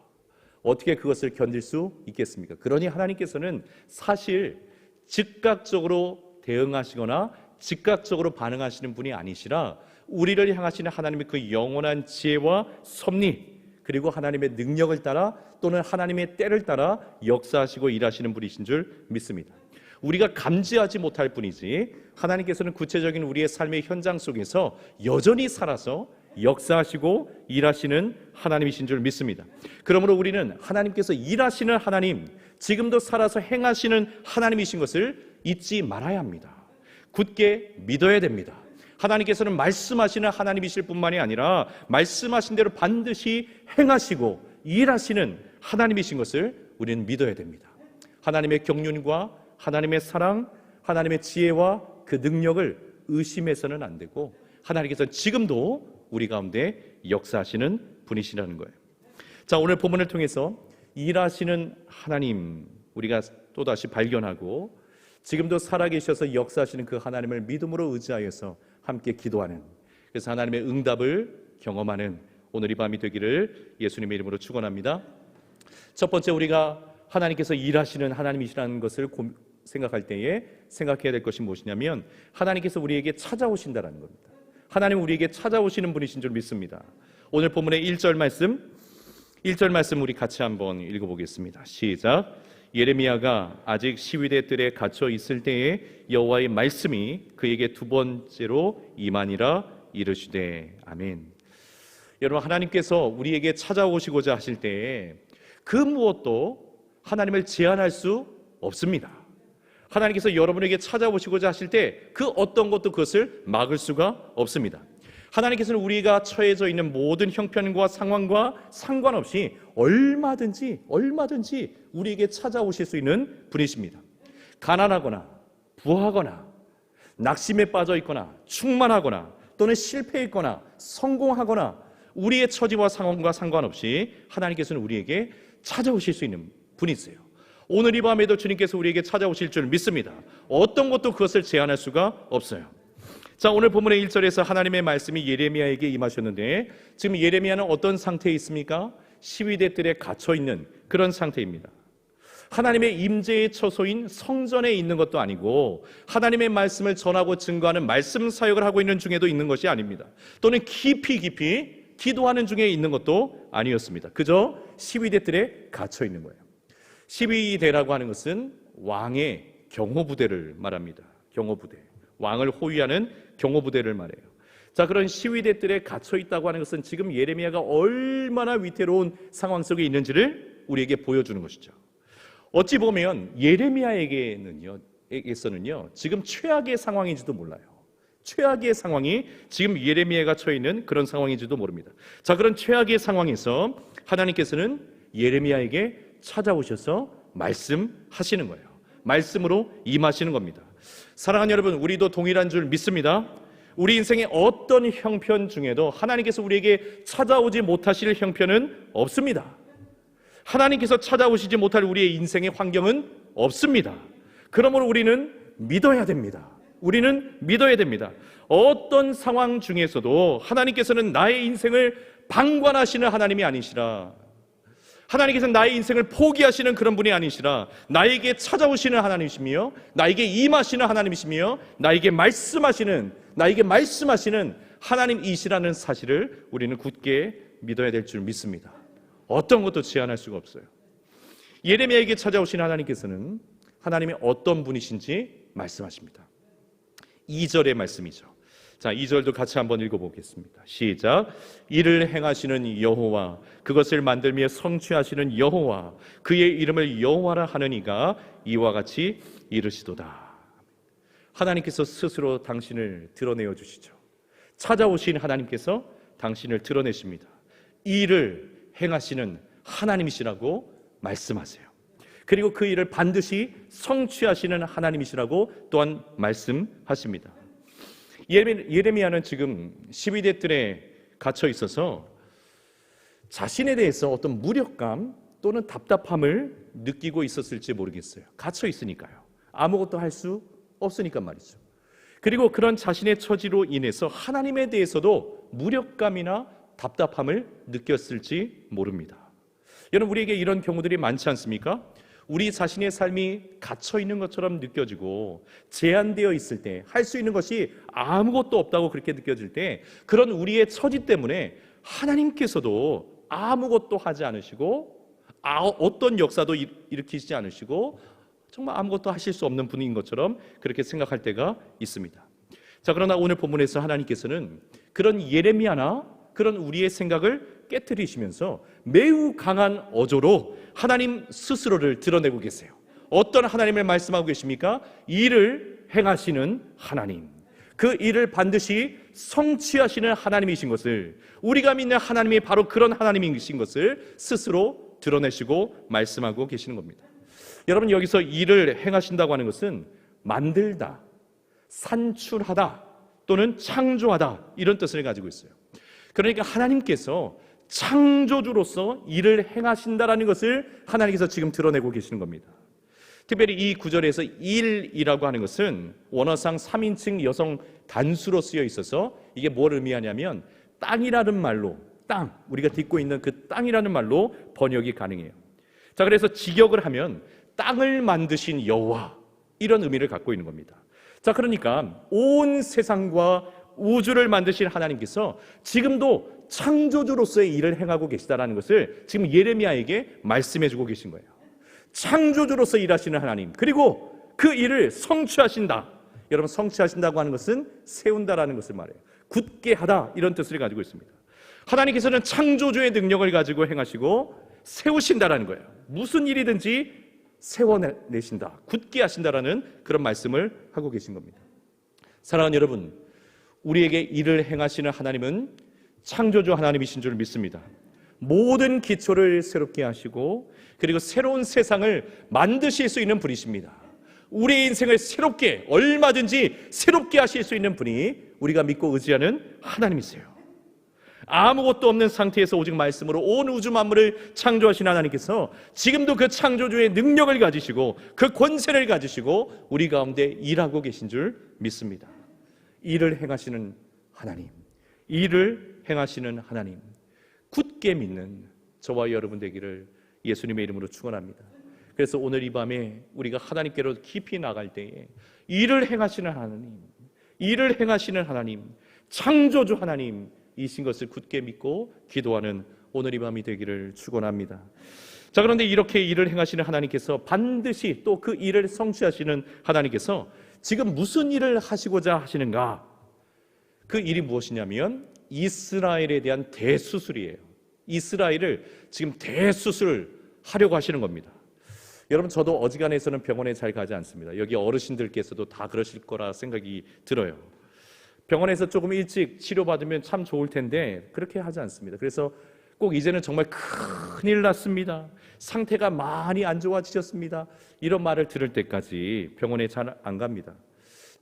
어떻게 그것을 견딜 수 있겠습니까? 그러니 하나님께서는 사실 즉각적으로 대응하시거나 즉각적으로 반응하시는 분이 아니시라 우리를 향하시는 하나님의 그 영원한 지혜와 섭리, 그리고 하나님의 능력을 따라 또는 하나님의 때를 따라 역사하시고 일하시는 분이신 줄 믿습니다. 우리가 감지하지 못할 뿐이지 하나님께서는 구체적인 우리의 삶의 현장 속에서 여전히 살아서 역사하시고 일하시는 하나님이신 줄 믿습니다. 그러므로 우리는 하나님께서 일하시는 하나님, 지금도 살아서 행하시는 하나님이신 것을 잊지 말아야 합니다. 굳게 믿어야 됩니다. 하나님께서는 말씀하시는 하나님이실 뿐만이 아니라 말씀하신 대로 반드시 행하시고 일하시는 하나님이신 것을 우리는 믿어야 됩니다. 하나님의 경륜과 하나님의 사랑, 하나님의 지혜와 그 능력을 의심해서는 안 되고 하나님께서는 지금도 우리 가운데 역사하시는 분이시라는 거예요. 자, 오늘 본문을 통해서 일하시는 하나님 우리가 또다시 발견하고 지금도 살아계셔서 역사하시는 그 하나님을 믿음으로 의지하여서 함께 기도하는, 그래서 하나님의 응답을 경험하는 오늘 이 밤이 되기를 예수님의 이름으로 축원합니다. 첫 번째, 우리가 하나님께서 일하시는 하나님이시라는 것을 생각할 때에 생각해야 될 것이 무엇이냐면, 하나님께서 우리에게 찾아오신다는 겁니다. 하나님은 우리에게 찾아오시는 분이신 줄 믿습니다. 오늘 본문의 1절 말씀 우리 같이 한번 읽어보겠습니다. 시작. 예레미야가 아직 시위대 뜰에 갇혀 있을 때에 여호와의 말씀이 그에게 두 번째로 임하니라 이르시되. 아멘. 여러분, 하나님께서 우리에게 찾아오시고자 하실 때에 그 무엇도 하나님을 제한할 수 없습니다. 하나님께서 여러분에게 찾아오시고자 하실 때 그 어떤 것도 그것을 막을 수가 없습니다. 하나님께서는 우리가 처해져 있는 모든 형편과 상황과 상관없이 얼마든지 우리에게 찾아오실 수 있는 분이십니다. 가난하거나 부하거나 낙심에 빠져 있거나 충만하거나 또는 실패했거나 성공하거나 우리의 처지와 상황과 상관없이 하나님께서는 우리에게 찾아오실 수 있는 분이세요. 오늘 이 밤에도 주님께서 우리에게 찾아오실 줄 믿습니다. 어떤 것도 그것을 제한할 수가 없어요. 자, 오늘 본문의 1절에서 하나님의 말씀이 예레미야에게 임하셨는데, 지금 예레미야는 어떤 상태에 있습니까? 시위대 뜰에 갇혀 있는 그런 상태입니다. 하나님의 임재의 처소인 성전에 있는 것도 아니고, 하나님의 말씀을 전하고 증거하는 말씀 사역을 하고 있는 중에도 있는 것이 아닙니다. 또는 깊이 기도하는 중에 있는 것도 아니었습니다. 그저 시위대 뜰에 갇혀 있는 거예요. 시위대라고 하는 것은 왕의 경호부대를 말합니다. 경호부대, 왕을 호위하는 경호부대를 말해요. 자, 그런 시위대 뜰에 갇혀 있다고 하는 것은 지금 예레미야가 얼마나 위태로운 상황 속에 있는지를 우리에게 보여주는 것이죠. 어찌 보면 예레미야에게서는요 지금 최악의 상황인지도 몰라요. 최악의 상황이 지금 예레미야가 처해 있는 그런 상황인지도 모릅니다. 자, 그런 최악의 상황에서 하나님께서는 예레미야에게 찾아오셔서 말씀하시는 거예요. 말씀으로 임하시는 겁니다. 사랑하는 여러분, 우리도 동일한 줄 믿습니다. 우리 인생의 어떤 형편 중에도 하나님께서 우리에게 찾아오지 못하실 형편은 없습니다. 하나님께서 찾아오시지 못할 우리의 인생의 환경은 없습니다. 그러므로 우리는 믿어야 됩니다. 우리는 믿어야 됩니다. 어떤 상황 중에서도 하나님께서는 나의 인생을 방관하시는 하나님이 아니시라, 하나님께서는 나의 인생을 포기하시는 그런 분이 아니시라, 나에게 찾아오시는 하나님이시며 나에게 임하시는 하나님이시며 나에게 말씀하시는 하나님이시라는 사실을 우리는 굳게 믿어야 될 줄 믿습니다. 어떤 것도 제한할 수가 없어요. 예레미야에게 찾아오신 하나님께서는 하나님이 어떤 분이신지 말씀하십니다. 2절의 말씀이죠. 자, 2절도 같이 한번 읽어보겠습니다. 시작. 이를 행하시는 여호와, 그것을 만들며 성취하시는 여호와, 그의 이름을 여호와라 하느니가 이와 같이 이르시도다. 하나님께서 스스로 당신을 드러내어 주시죠. 찾아오신 하나님께서 당신을 드러내십니다. 이 일을 행하시는 하나님이시라고 말씀하세요. 그리고 그 일을 반드시 성취하시는 하나님이시라고 또한 말씀하십니다. 예레미야는 지금 시위대 뜰에 갇혀 있어서 자신에 대해서 어떤 무력감 또는 답답함을 느끼고 있었을지 모르겠어요. 갇혀 있으니까요. 아무것도 할 수 없으니까 말이죠. 그리고 그런 자신의 처지로 인해서 하나님에 대해서도 무력감이나 답답함을 느꼈을지 모릅니다. 여러분, 우리에게 이런 경우들이 많지 않습니까? 우리 자신의 삶이 갇혀 있는 것처럼 느껴지고 제한되어 있을 때, 할 수 있는 것이 아무것도 없다고 그렇게 느껴질 때, 그런 우리의 처지 때문에 하나님께서도 아무것도 하지 않으시고 어떤 역사도 일으키시지 않으시고 정말 아무것도 하실 수 없는 분인 것처럼 그렇게 생각할 때가 있습니다. 자, 그러나 오늘 본문에서 하나님께서는 그런 예레미야나 그런 우리의 생각을 깨트리시면서 매우 강한 어조로 하나님 스스로를 드러내고 계세요. 어떤 하나님을 말씀하고 계십니까? 일을 행하시는 하나님, 그 일을 반드시 성취하시는 하나님이신 것을, 우리가 믿는 하나님이 바로 그런 하나님이신 것을 스스로 드러내시고 말씀하고 계시는 겁니다. 여러분, 여기서 일을 행하신다고 하는 것은 만들다, 산출하다 또는 창조하다, 이런 뜻을 가지고 있어요. 그러니까 하나님께서 창조주로서 일을 행하신다라는 것을 하나님께서 지금 드러내고 계시는 겁니다. 특별히 이 구절에서 일이라고 하는 것은 원어상 3인칭 여성 단수로 쓰여 있어서 이게 뭘 의미하냐면 땅이라는 말로, 땅, 우리가 딛고 있는 그 땅이라는 말로 번역이 가능해요. 자, 그래서 직역을 하면 땅을 만드신 여호와, 이런 의미를 갖고 있는 겁니다. 자, 그러니까 온 세상과 우주를 만드신 하나님께서 지금도 창조주로서의 일을 행하고 계시다는 것을 지금 예레미야에게 말씀해 주고 계신 거예요. 창조주로서 일하시는 하나님, 그리고 그 일을 성취하신다. 여러분, 성취하신다고 하는 것은 세운다라는 것을 말해요. 굳게 하다, 이런 뜻을 가지고 있습니다. 하나님께서는 창조주의 능력을 가지고 행하시고 세우신다라는 거예요. 무슨 일이든지 세워내신다, 굳게 하신다라는 그런 말씀을 하고 계신 겁니다. 사랑하는 여러분, 우리에게 일을 행하시는 하나님은 창조주 하나님이신 줄 믿습니다. 모든 기초를 새롭게 하시고 그리고 새로운 세상을 만드실 수 있는 분이십니다. 우리의 인생을 새롭게, 얼마든지 새롭게 하실 수 있는 분이 우리가 믿고 의지하는 하나님이세요. 아무것도 없는 상태에서 오직 말씀으로 온 우주 만물을 창조하신 하나님께서 지금도 그 창조주의 능력을 가지시고 그 권세를 가지시고 우리 가운데 일하고 계신 줄 믿습니다. 일을 행하시는 하나님, 일을 행하시는 하나님, 굳게 믿는 저와 여러분 되기를 예수님의 이름으로 축원합니다. 그래서 오늘 이 밤에 우리가 하나님께로 깊이 나갈 때에 일을 행하시는 하나님, 일을 행하시는 하나님, 창조주 하나님 이신 것을 굳게 믿고 기도하는 오늘 이 밤이 되기를 축원합니다. 자, 그런데 이렇게 일을 행하시는 하나님께서 반드시 또 그 일을 성취하시는 하나님께서 지금 무슨 일을 하시고자 하시는가? 그 일이 무엇이냐면 이스라엘에 대한 대수술이에요. 이스라엘을 지금 대수술을 하려고 하시는 겁니다. 여러분, 저도 어지간해서는 병원에 잘 가지 않습니다. 여기 어르신들께서도 다 그러실 거라 생각이 들어요. 병원에서 조금 일찍 치료받으면 참 좋을 텐데 그렇게 하지 않습니다. 그래서 꼭 이제는 정말 큰일 났습니다, 상태가 많이 안 좋아지셨습니다, 이런 말을 들을 때까지 병원에 잘 안 갑니다.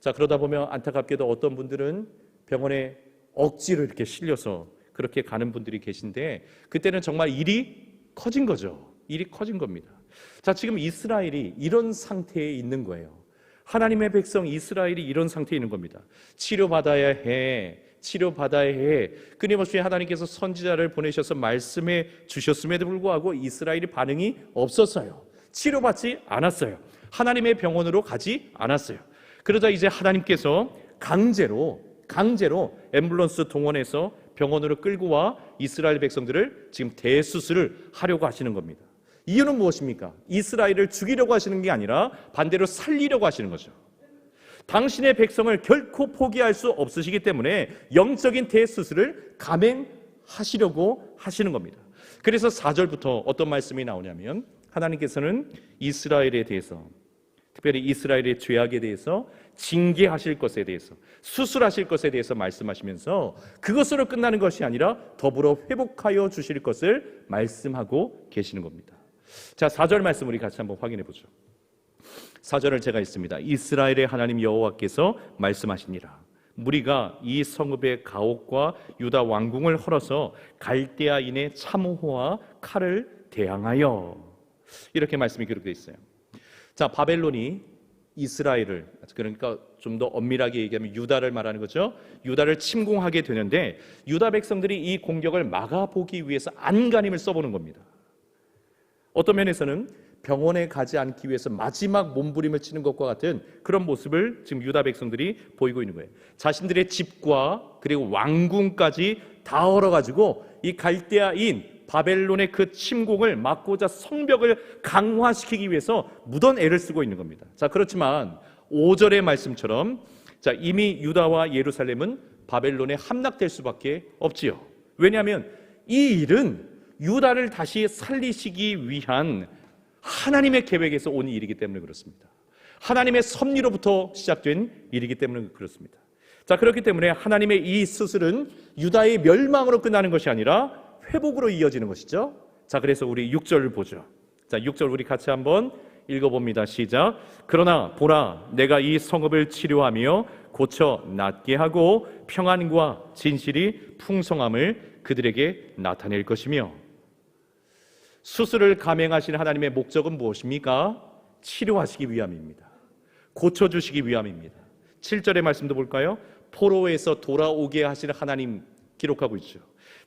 자, 그러다 보면 안타깝게도 어떤 분들은 병원에 억지로 이렇게 실려서 그렇게 가는 분들이 계신데 그때는 정말 일이 커진 거죠. 일이 커진 겁니다. 자, 지금 이스라엘이 이런 상태에 있는 거예요. 하나님의 백성 이스라엘이 이런 상태에 있는 겁니다. 치료받아야 해, 치료받아야 해. 끊임없이 하나님께서 선지자를 보내셔서 말씀해 주셨음에도 불구하고 이스라엘이 반응이 없었어요. 치료받지 않았어요. 하나님의 병원으로 가지 않았어요. 그러자 이제 하나님께서 강제로 앰뷸런스 동원해서 병원으로 끌고 와 이스라엘 백성들을 지금 대수술을 하려고 하시는 겁니다. 이유는 무엇입니까? 이스라엘을 죽이려고 하시는 게 아니라 반대로 살리려고 하시는 거죠. 당신의 백성을 결코 포기할 수 없으시기 때문에 영적인 대수술을 감행하시려고 하시는 겁니다. 그래서 4절부터 어떤 말씀이 나오냐면 하나님께서는 이스라엘에 대해서, 특별히 이스라엘의 죄악에 대해서 징계하실 것에 대해서, 수술하실 것에 대해서 말씀하시면서 그것으로 끝나는 것이 아니라 더불어 회복하여 주실 것을 말씀하고 계시는 겁니다. 자, 4절 말씀 우리 같이 한번 확인해 보죠. 4절을 제가 읽습니다. 이스라엘의 하나님 여호와께서 말씀하시니라. 무리가 이 성읍의 가옥과 유다 왕궁을 헐어서 갈대아인의 참호와 칼을 대항하여, 이렇게 말씀이 기록되어 있어요. 자, 바벨론이 이스라엘을, 그러니까 좀 더 엄밀하게 얘기하면 유다를 말하는 거죠. 유다를 침공하게 되는데 유다 백성들이 이 공격을 막아보기 위해서 안간힘을 써보는 겁니다. 어떤 면에서는 병원에 가지 않기 위해서 마지막 몸부림을 치는 것과 같은 그런 모습을 지금 유다 백성들이 보이고 있는 거예요. 자신들의 집과 그리고 왕궁까지 다 얼어가지고 이 갈대아인 바벨론의 그 침공을 막고자 성벽을 강화시키기 위해서 무던 애를 쓰고 있는 겁니다. 자, 그렇지만 5절의 말씀처럼 자, 이미 유다와 예루살렘은 바벨론에 함락될 수밖에 없지요. 왜냐하면 이 일은 유다를 다시 살리시기 위한 하나님의 계획에서 온 일이기 때문에 그렇습니다. 하나님의 섭리로부터 시작된 일이기 때문에 그렇습니다. 자, 그렇기 때문에 하나님의 이 수술은 유다의 멸망으로 끝나는 것이 아니라 회복으로 이어지는 것이죠. 자, 그래서 우리 6절을 보죠. 자, 6절 우리 같이 한번 읽어봅니다. 시작. 그러나 보라, 내가 이 성읍을 치료하며 고쳐 낫게 하고 평안과 진실이 풍성함을 그들에게 나타낼 것이며. 수술을 감행하신 하나님의 목적은 무엇입니까? 치료하시기 위함입니다. 고쳐주시기 위함입니다. 7절의 말씀도 볼까요? 포로에서 돌아오게 하시는 하나님 기록하고 있죠.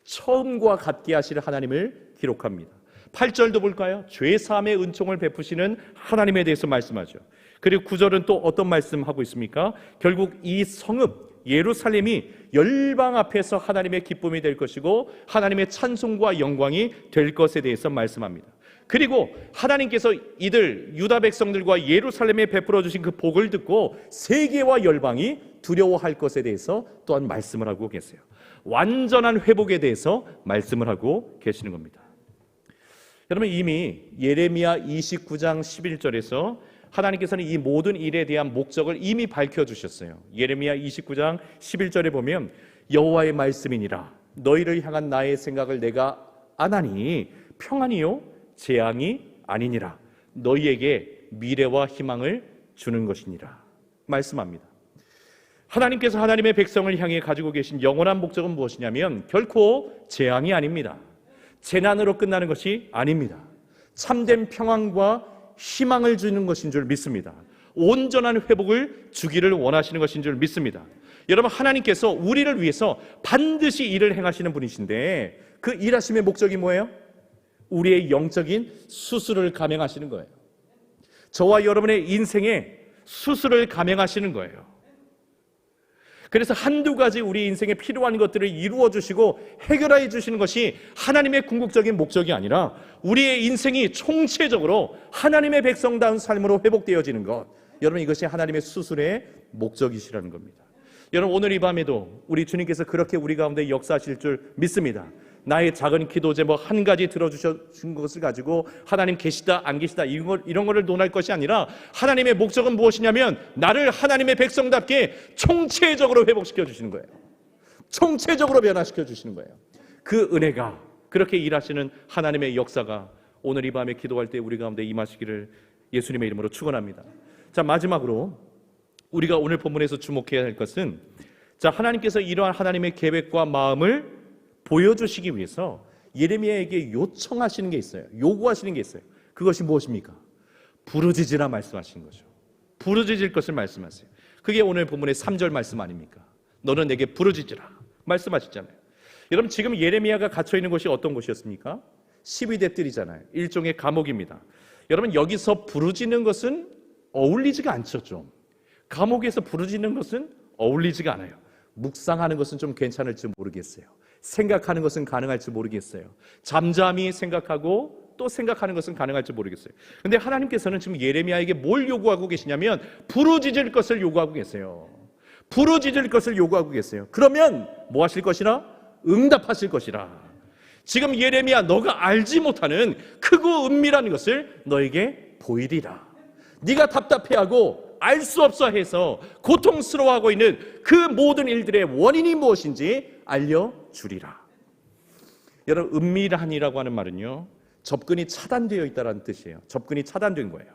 처음과 같게 하시는 하나님을 기록합니다. 8절도 볼까요? 죄사함의 은총을 베푸시는 하나님에 대해서 말씀하죠. 그리고 9절은 또 어떤 말씀하고 있습니까? 결국 이 성읍 예루살렘이 열방 앞에서 하나님의 기쁨이 될 것이고 하나님의 찬송과 영광이 될 것에 대해서 말씀합니다. 그리고 하나님께서 이들 유다 백성들과 예루살렘에 베풀어 주신 그 복을 듣고 세계와 열방이 두려워할 것에 대해서 또한 말씀을 하고 계세요. 완전한 회복에 대해서 말씀을 하고 계시는 겁니다. 여러분, 이미 예레미야 29장 11절에서 하나님께서는 이 모든 일에 대한 목적을 이미 밝혀주셨어요. 예레미야 29장 11절에 보면 여호와의 말씀이니라 너희를 향한 나의 생각을 내가 아나니 평안이요 재앙이 아니니라 너희에게 미래와 희망을 주는 것이니라 말씀합니다. 하나님께서 하나님의 백성을 향해 가지고 계신 영원한 목적은 무엇이냐면 결코 재앙이 아닙니다. 재난으로 끝나는 것이 아닙니다. 참된 평안과 희망을 주는 것인 줄 믿습니다. 온전한 회복을 주기를 원하시는 것인 줄 믿습니다. 여러분, 하나님께서 우리를 위해서 반드시 일을 행하시는 분이신데 그 일하심의 목적이 뭐예요? 우리의 영적인 수술을 감행하시는 거예요. 저와 여러분의 인생에 수술을 감행하시는 거예요. 그래서 한두 가지 우리 인생에 필요한 것들을 이루어 주시고 해결해 주시는 것이 하나님의 궁극적인 목적이 아니라 우리의 인생이 총체적으로 하나님의 백성다운 삶으로 회복되어지는 것, 여러분, 이것이 하나님의 수술의 목적이시라는 겁니다. 여러분, 오늘 이 밤에도 우리 주님께서 그렇게 우리 가운데 역사하실 줄 믿습니다. 나의 작은 기도 제목 한 가지 들어주신 것을 가지고 하나님 계시다 안 계시다 이런 거를 논할 것이 아니라 하나님의 목적은 무엇이냐면 나를 하나님의 백성답게 총체적으로 회복시켜 주시는 거예요. 총체적으로 변화시켜 주시는 거예요. 그 은혜가, 그렇게 일하시는 하나님의 역사가 오늘 이 밤에 기도할 때 우리 가운데 임하시기를 예수님의 이름으로 축원합니다. 자, 마지막으로 우리가 오늘 본문에서 주목해야 할 것은, 자, 하나님께서 이러한 하나님의 계획과 마음을 보여주시기 위해서 예레미야에게 요청하시는 게 있어요. 요구하시는 게 있어요. 그것이 무엇입니까? 부르짖으라 말씀하시는 거죠. 부르짖을 것을 말씀하세요. 그게 오늘 본문의 3절 말씀 아닙니까? 너는 내게 부르짖으라 말씀하셨잖아요. 여러분, 지금 예레미야가 갇혀있는 곳이 어떤 곳이었습니까? 12대 뜰이잖아요. 일종의 감옥입니다. 여러분, 여기서 부르짖는 것은 어울리지가 않죠. 좀 감옥에서 부르짖는 것은 어울리지가 않아요. 묵상하는 것은 좀 괜찮을지 모르겠어요. 생각하는 것은 가능할지 모르겠어요. 잠잠히 생각하고 또 생각하는 것은 가능할지 모르겠어요. 그런데 하나님께서는 지금 예레미야에게 뭘 요구하고 계시냐면 부르짖을 것을 요구하고 계세요. 부르짖을 것을 요구하고 계세요. 그러면 뭐 하실 것이라? 응답하실 것이라. 지금 예레미야, 너가 알지 못하는 크고 은밀한 것을 너에게 보이리라. 네가 답답해하고 알 수 없어 해서 고통스러워하고 있는 그 모든 일들의 원인이 무엇인지 알려주리라. 여러분, 은밀한이라고 하는 말은요, 접근이 차단되어 있다는 뜻이에요. 접근이 차단된 거예요.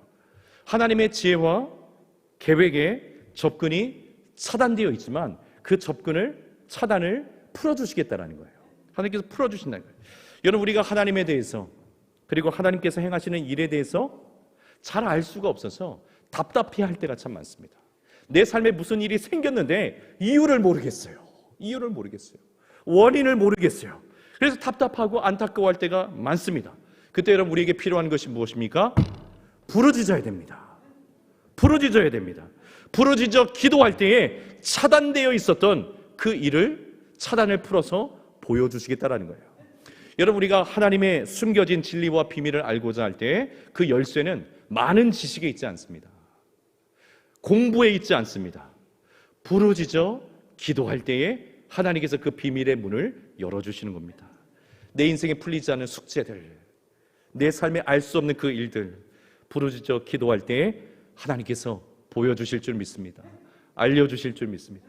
하나님의 지혜와 계획에 접근이 차단되어 있지만 그 차단을 풀어주시겠다는 거예요. 하나님께서 풀어주신다는 거예요. 여러분, 우리가 하나님에 대해서, 그리고 하나님께서 행하시는 일에 대해서 잘 알 수가 없어서 답답해할 때가 참 많습니다. 내 삶에 무슨 일이 생겼는데 이유를 모르겠어요. 원인을 모르겠어요. 그래서 답답하고 안타까워할 때가 많습니다. 그때 여러분, 우리에게 필요한 것이 무엇입니까? 부르짖어야 됩니다. 부르짖어 기도할 때에 차단되어 있었던 그 일을 차단을 풀어서 보여주시겠다라는 거예요. 여러분, 우리가 하나님의 숨겨진 진리와 비밀을 알고자 할 때 그 열쇠는 많은 지식에 있지 않습니다. 공부에 있지 않습니다. 부르짖어 기도할 때에 하나님께서 그 비밀의 문을 열어주시는 겁니다. 내 인생에 풀리지 않은 숙제들, 내 삶에 알 수 없는 그 일들, 부르짖어 기도할 때에 하나님께서 보여주실 줄 믿습니다. 알려주실 줄 믿습니다.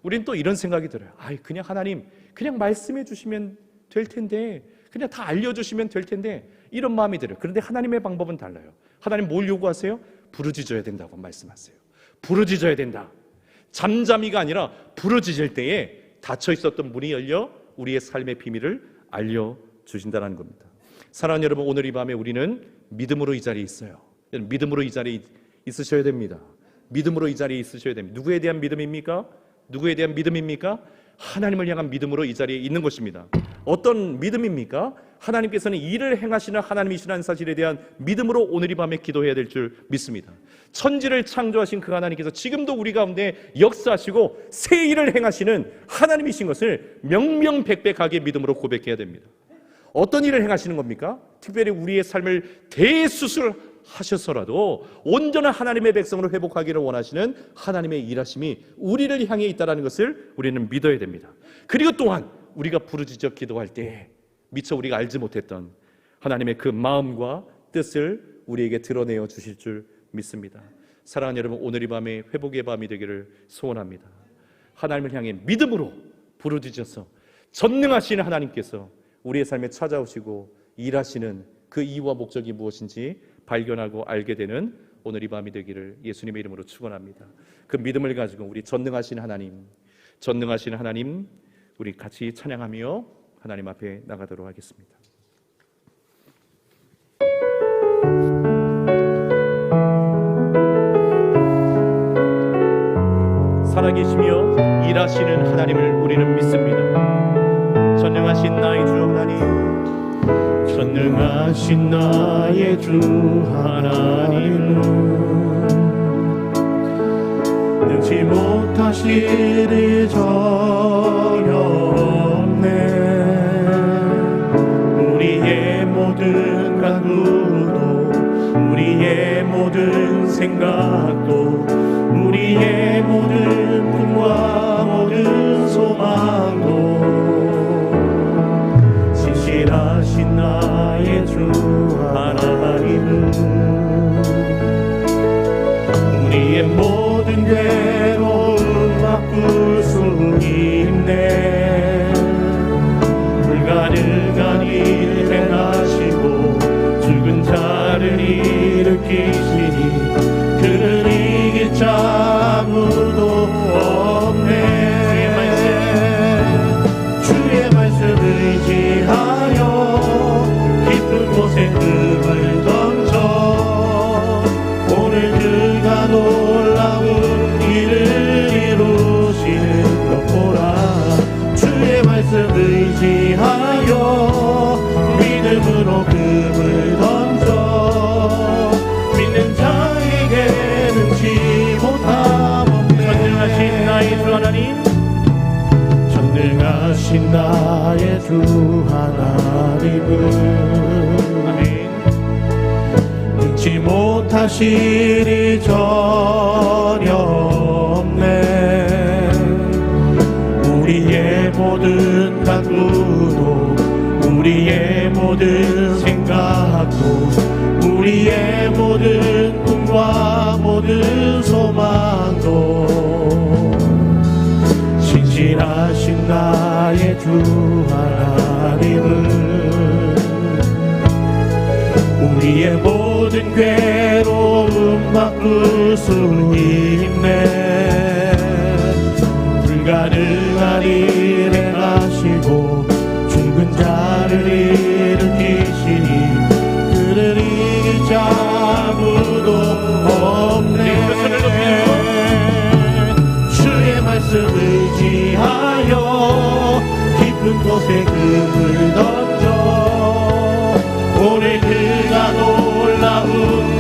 우리는 또 이런 생각이 들어요. 그냥 하나님, 그냥 말씀해 주시면 될 텐데, 그냥 다 알려주시면 될 텐데, 이런 마음이 들어요. 그런데 하나님의 방법은 달라요. 하나님 뭘 요구하세요? 부르짖어야 된다고 말씀하세요. 부르짖어야 된다. 잠잠이가 아니라 부르짖을 때에 닫혀 있었던 문이 열려 우리의 삶의 비밀을 알려주신다는 겁니다. 사랑하는 여러분, 오늘 이 밤에 우리는 믿음으로 이 자리에 있어요. 믿음으로 이 자리에 있으셔야 됩니다. 믿음으로 이 자리에 있으셔야 됩니다. 누구에 대한 믿음입니까? 누구에 대한 믿음입니까? 하나님을 향한 믿음으로 이 자리에 있는 것입니다. 어떤 믿음입니까? 하나님께서는 일을 행하시는 하나님이시라는 사실에 대한 믿음으로 오늘 이 밤에 기도해야 될 줄 믿습니다. 천지를 창조하신 그 하나님께서 지금도 우리 가운데 역사하시고 새 일을 행하시는 하나님이신 것을 명명백백하게 믿음으로 고백해야 됩니다. 어떤 일을 행하시는 겁니까? 특별히 우리의 삶을 대수술하셔서라도 온전한 하나님의 백성으로 회복하기를 원하시는 하나님의 일하심이 우리를 향해 있다는 것을 우리는 믿어야 됩니다. 그리고 또한 우리가 부르짖어 기도할 때 미처 우리가 알지 못했던 하나님의 그 마음과 뜻을 우리에게 드러내어 주실 줄 믿습니다. 사랑하는 여러분, 오늘 이 밤에 회복의 밤이 되기를 소원합니다. 하나님을 향해 믿음으로 부르짖어서 전능하신 하나님께서 우리의 삶에 찾아오시고 일하시는 그 이유와 목적이 무엇인지 발견하고 알게 되는 오늘 이 밤이 되기를 예수님의 이름으로 축원합니다. 그 믿음을 가지고 우리 전능하신 하나님 우리 같이 찬양하며 하나님 앞에 나가도록 하겠습니다. 살아계시며 일하시는 하나님을 우리는 믿습니다. 전능하신 나의 주 하나님, 전능하신 나의 주 하나님, 능치 못하실 일 전혀 없네. 우리의 모든 간구도, 우리의 모든 생각도, 우리의 모든 꿈과 모든 소망도 신실하신 나의 주 하나님은 우리의 모든 괴로움 바꿀 수 있네. 불가능한 일 행하시고 죽은 자를 일으키시니 그를 이길 자 아무도 없네. 주의 말씀 의지하여 깊은 곳에 금을 던져 오늘 그가 놀라운 일을 이루시는 것 보라. 주의 말씀 의지하여 믿음으로 금을 던져 믿는 자에게 능치 못함 없네. 전능하신 나의 주 하나님, 전능하신 나의 주 하나님은 아멘. 능치 못하실 일이 전혀 없네. 우리의 모든 간구도, 우리의 모든 생각도, 우리의 모든 꿈과 모든 소망도 신실하신 나의 주 하나님은 우리의 모든 괴로움 바꿀 수 있네. 불가능한 일 행하시고 죽은 자를 일으키시니 그를 이길 자 아무도 없네. 주의 말씀 의지하여 깊은 곳에 금을 던져 오늘 그가 놀라운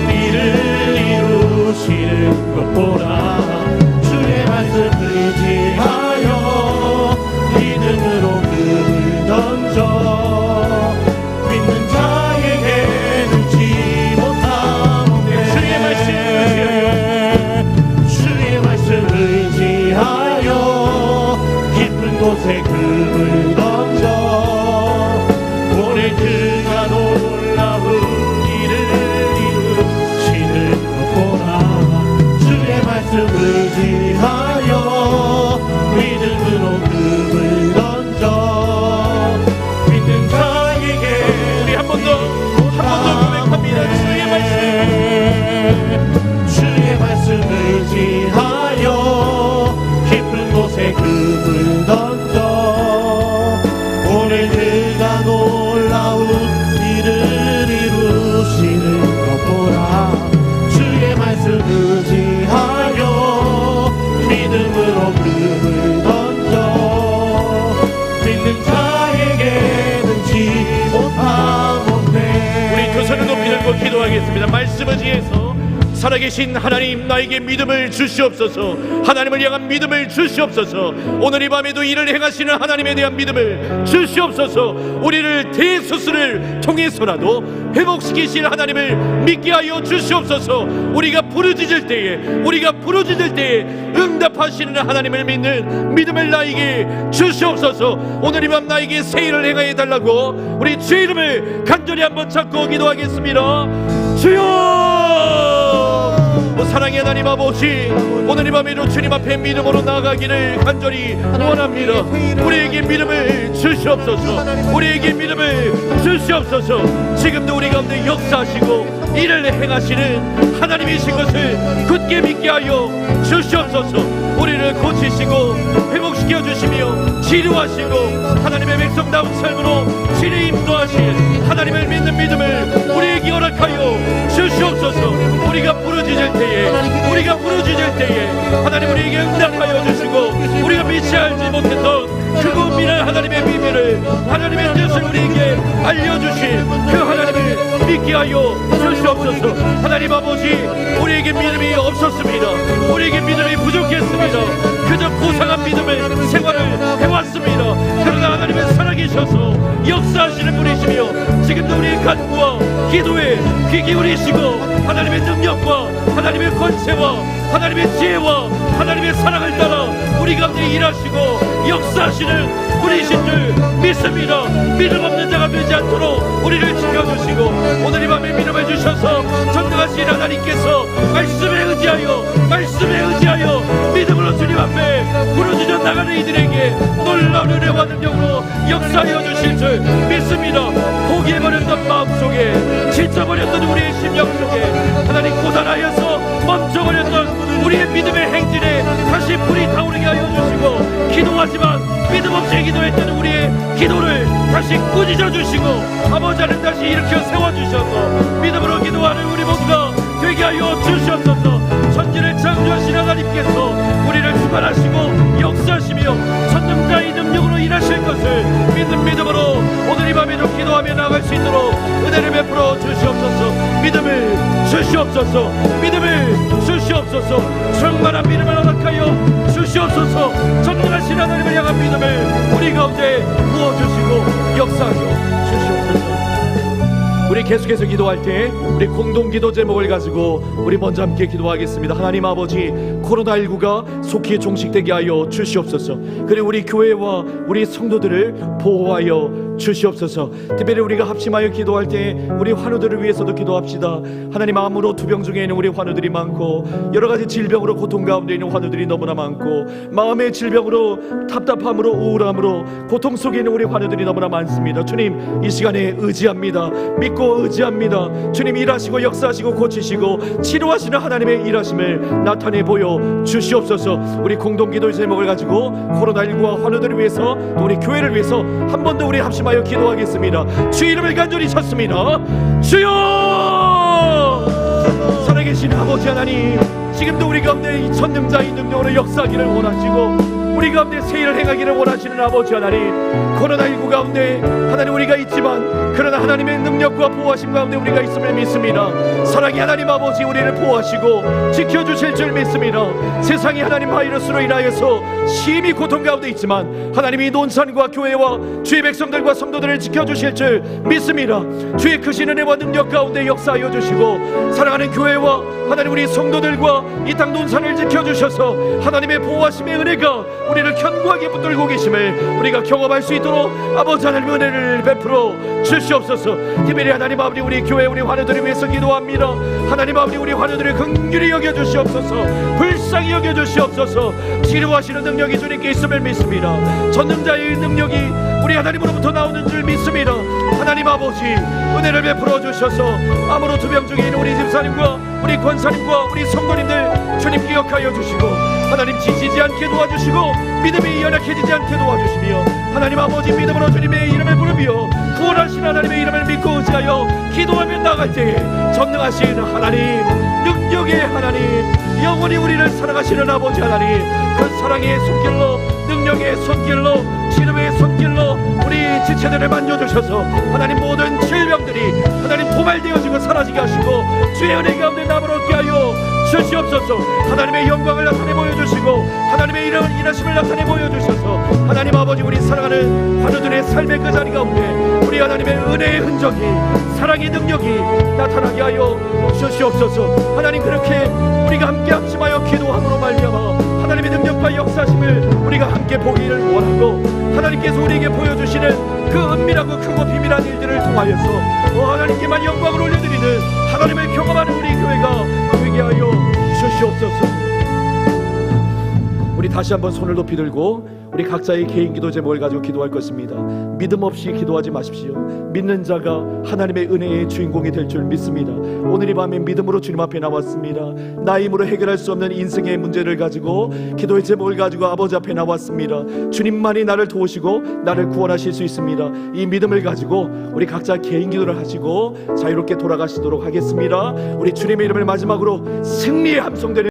일을 이루시는 것 보라. 주의 말씀 의지하여 믿음으로 금을 던져 믿는 자에게 능치 못함 없네. 주의 말씀 의지하여 깊은 곳에 금을 던져 오늘 그가 놀라운 일을 이루시는 것 보라. 주의 말씀 살아계신 하나님, 나에게 믿음을 주시옵소서. 하나님을 향한 믿음을 주시옵소서. 오늘 이 밤에도 이를 행하시는 하나님에 대한 믿음을 주시옵소서. 우리를 대수술을 통해서라도 회복시키실 하나님을 믿게 하여 주시옵소서. 우리가 부르짖을 때에 응답하시는 하나님을 믿는 믿음을 나에게 주시옵소서. 오늘 이 밤 나에게 새 일을 행하여 달라고 우리 주의 이름을 간절히 한번 찾고 기도하겠습니다. 주여! 사랑의 하나님 아버지, 오늘 이 밤에도 주님 앞에 믿음으로 나아가기를 간절히 원합니다. 우리에게 믿음을 주시옵소서. 우리에게 믿음을 주시옵소서. 지금도 우리 가운데 역사하시고 일을 행하시는 하나님이신 것을 굳게 믿게 하여 주시옵소서. 우리를 고치시고 회복시켜 주시며 치료하시고 하나님의 백성다운 삶으로 진리 인도하실 하나님을 믿는 믿음을 우리에게 허락하여 주시옵소서. 우리가 부르짖을 때에 하나님 우리에게 응답하여 주시고 우리가 미치 알지 못했던 그고 미랄 하나님의 비밀을, 하나님의 뜻을 우리에게 알려주신 그 하나님을 믿게 하여 주시옵소서. 하나님 아버지, 우리에게 믿음이 없었습니다. 우리에게 믿음이 부족했습니다. 그저 고상한 믿음의 생활을 해왔습니다. 그러나 하나님은 살아계셔서 역사하시는 분이시며 지금도 우리의 간구와 기도에 귀 기울이시고 하나님의 능력과 하나님의 권세와 하나님의 지혜와 하나님의 사랑을 따라 우리 가운데 일하시고 역사하시는 분이신 줄 믿습니다. 믿음 없는 자가 되지 않도록 우리를 지켜주시고 오늘 이 밤에 믿음을 주셔서 전능하신 하나님께서 말씀에 의지하여 믿음으로 주님 앞에 부르짖어 나가는 이들에게 놀라운 은혜와 능력으로 역사하여 주실 줄 믿습니다. 포기해버렸던 마음속에, 지쳐버렸던 우리의 심령 속에 하나님 고단하여서 멈춰버렸던 우리의 믿음의 행진에 다시 불이 타오르게 하여 주시고, 기도하지만 믿음 없이 기도했던 우리의 기도를 다시 꾸짖어 주시고 아버지 하나님 다시 일으켜 세워주셔서 믿음으로 기도하는 우리 모두가 되게 하여 주시옵소서. 천지를 창조하신 하나님께서 우리를 주관하시고 역사하시며 전능자의 능력으로 일하실 것을 믿는 믿음으로 오늘 이 밤에도 기도하며 나아갈 수 있도록 은혜를 베풀어 주시옵소서. 믿음을 주시옵소서. 충만한 믿음을 허락하여 주시옵소서. 전능하신 하나님을 향한 믿음을 우리 가운데 부어주시고 역사하여 주시옵소서. 우리 계속해서 기도할 때 우리 공동 기도 제목을 가지고 우리 먼저 함께 기도하겠습니다. 하나님 아버지, 코로나19가 속히 종식되게 하여 주시옵소서. 그리고 우리 교회와 우리 성도들을 보호하여 주시옵소서. 특별히 우리가 합심하여 기도할 때 우리 환우들을 위해서도 기도합시다. 하나님, 암으로 투병 중에 있는 우리 환우들이 많고 여러 가지 질병으로 고통 가운데 있는 환우들이 너무나 많고 마음의 질병으로 답답함으로 우울함으로 고통 속에 있는 우리 환우들이 너무나 많습니다. 주님, 이 시간에 의지합니다. 믿고 의지합니다. 주님, 일하시고 역사하시고 고치시고 치료하시는 하나님의 일하심을 나타내 보여 주시옵소서. 우리 공동기도의 제목을 가지고 코로나19와 환우들을 위해서 또 우리 교회를 위해서 한 번 더 우리 합심하여 기도하겠습니다. 주의 이름을 간절히 찾습니다. 주여! 살아계신 아버지 하나님, 지금도 우리 가운데 이 전능자의 능력으로 역사하기를 원하시고 우리 가운데 새 일을 행하기를 원하시는 아버지 하나님, 코로나19 가운데 하나님 우리가 있지만 그러나 하나님의 능력과 보호하심 가운데 우리가 있음을 믿습니다. 사랑의 하나님 아버지, 우리를 보호하시고 지켜주실 줄 믿습니다. 세상이 하나님 바이러스로 인하여서 심히 고통 가운데 있지만 하나님이 논산과 교회와 주의 백성들과 성도들을 지켜주실 줄 믿습니다. 주의 크신 은혜와 능력 가운데 역사하여 주시고 사랑하는 교회와 하나님 우리 성도들과 이 땅 논산을 지켜주셔서 하나님의 보호하심의 은혜가 우리를 견고하게 붙들고 계심을 우리가 경험할 수 있도록 아버지 하나님 은혜를 베풀어 주시옵소서. 특별히 하나님 아버지, 우리 교회 우리 환우들을 위해서 기도합니다. 하나님 아버지, 우리 환우들을 긍휼히 여겨주시옵소서. 불쌍히 여겨주시옵소서. 치료하시는 능력이 주님께 있음을 믿습니다. 전능자의 능력이 우리 하나님으로부터 나오는 줄 믿습니다. 하나님 아버지, 은혜를 베풀어 주셔서 암으로 투병 중에 있는 우리 집사님과 우리 권사님과 우리 성도님들 주님 기억하여 주시고 하나님 지치지 않게 도와주시고 믿음이 연약해지지 않게 도와주시며 하나님 아버지, 믿음으로 주님의 이름을 부르며 구원하신 하나님의 이름을 믿고 의지하여 기도하며 나갈 때에 전능하신 하나님, 능력의 하나님, 영원히 우리를 사랑하시는 아버지 하나님, 그 사랑의 손길로, 능력의 손길로, 치료의 손길로 우리 지체들을 만져주셔서 하나님 모든 질병들이 하나님 도말되어지고 사라지게 하시고 주의 은혜 가운데 남을 얻게 하여 주시옵소서. 하나님의 영광을 나타내 보여주시고 하나님의 일하심을 나타내 보여주셔서 하나님 아버지 우리 사랑하는 환우들의 삶의 그 자리 가운데 우리 하나님의 은혜의 흔적이 사랑의 능력이 나타나게 하여 주시옵소서. 하나님 그렇게 우리가 함께 합심하여 기도함으로 말미암아 하나님의 능력과 역사심을 우리가 함께 보기를 원하고 하나님께서 우리에게 보여주시는 그 은밀하고 크고 비밀한 일들을 통하여서 하나님께만 영광을 올려드리는 하나님을 경험하는 우리 교회가 되게 하여 주시옵소서. 우리 다시 한번 손을 높이 들고 우리 각자의 개인 기도 제목을 가지고 기도할 것입니다. 믿음 없이 기도하지 마십시오. 믿는 자가 하나님의 은혜의 주인공이 될 줄 믿습니다. 오늘 이 밤에 믿음으로 주님 앞에 나왔습니다. 나의 힘으로 해결할 수 없는 인생의 문제를 가지고 기도의 제목을 가지고 아버지 앞에 나왔습니다. 주님만이 나를 도우시고 나를 구원하실 수 있습니다. 이 믿음을 가지고 우리 각자 개인 기도를 하시고 자유롭게 돌아가시도록 하겠습니다. 우리 주님의 이름을 마지막으로 승리의 함성 되는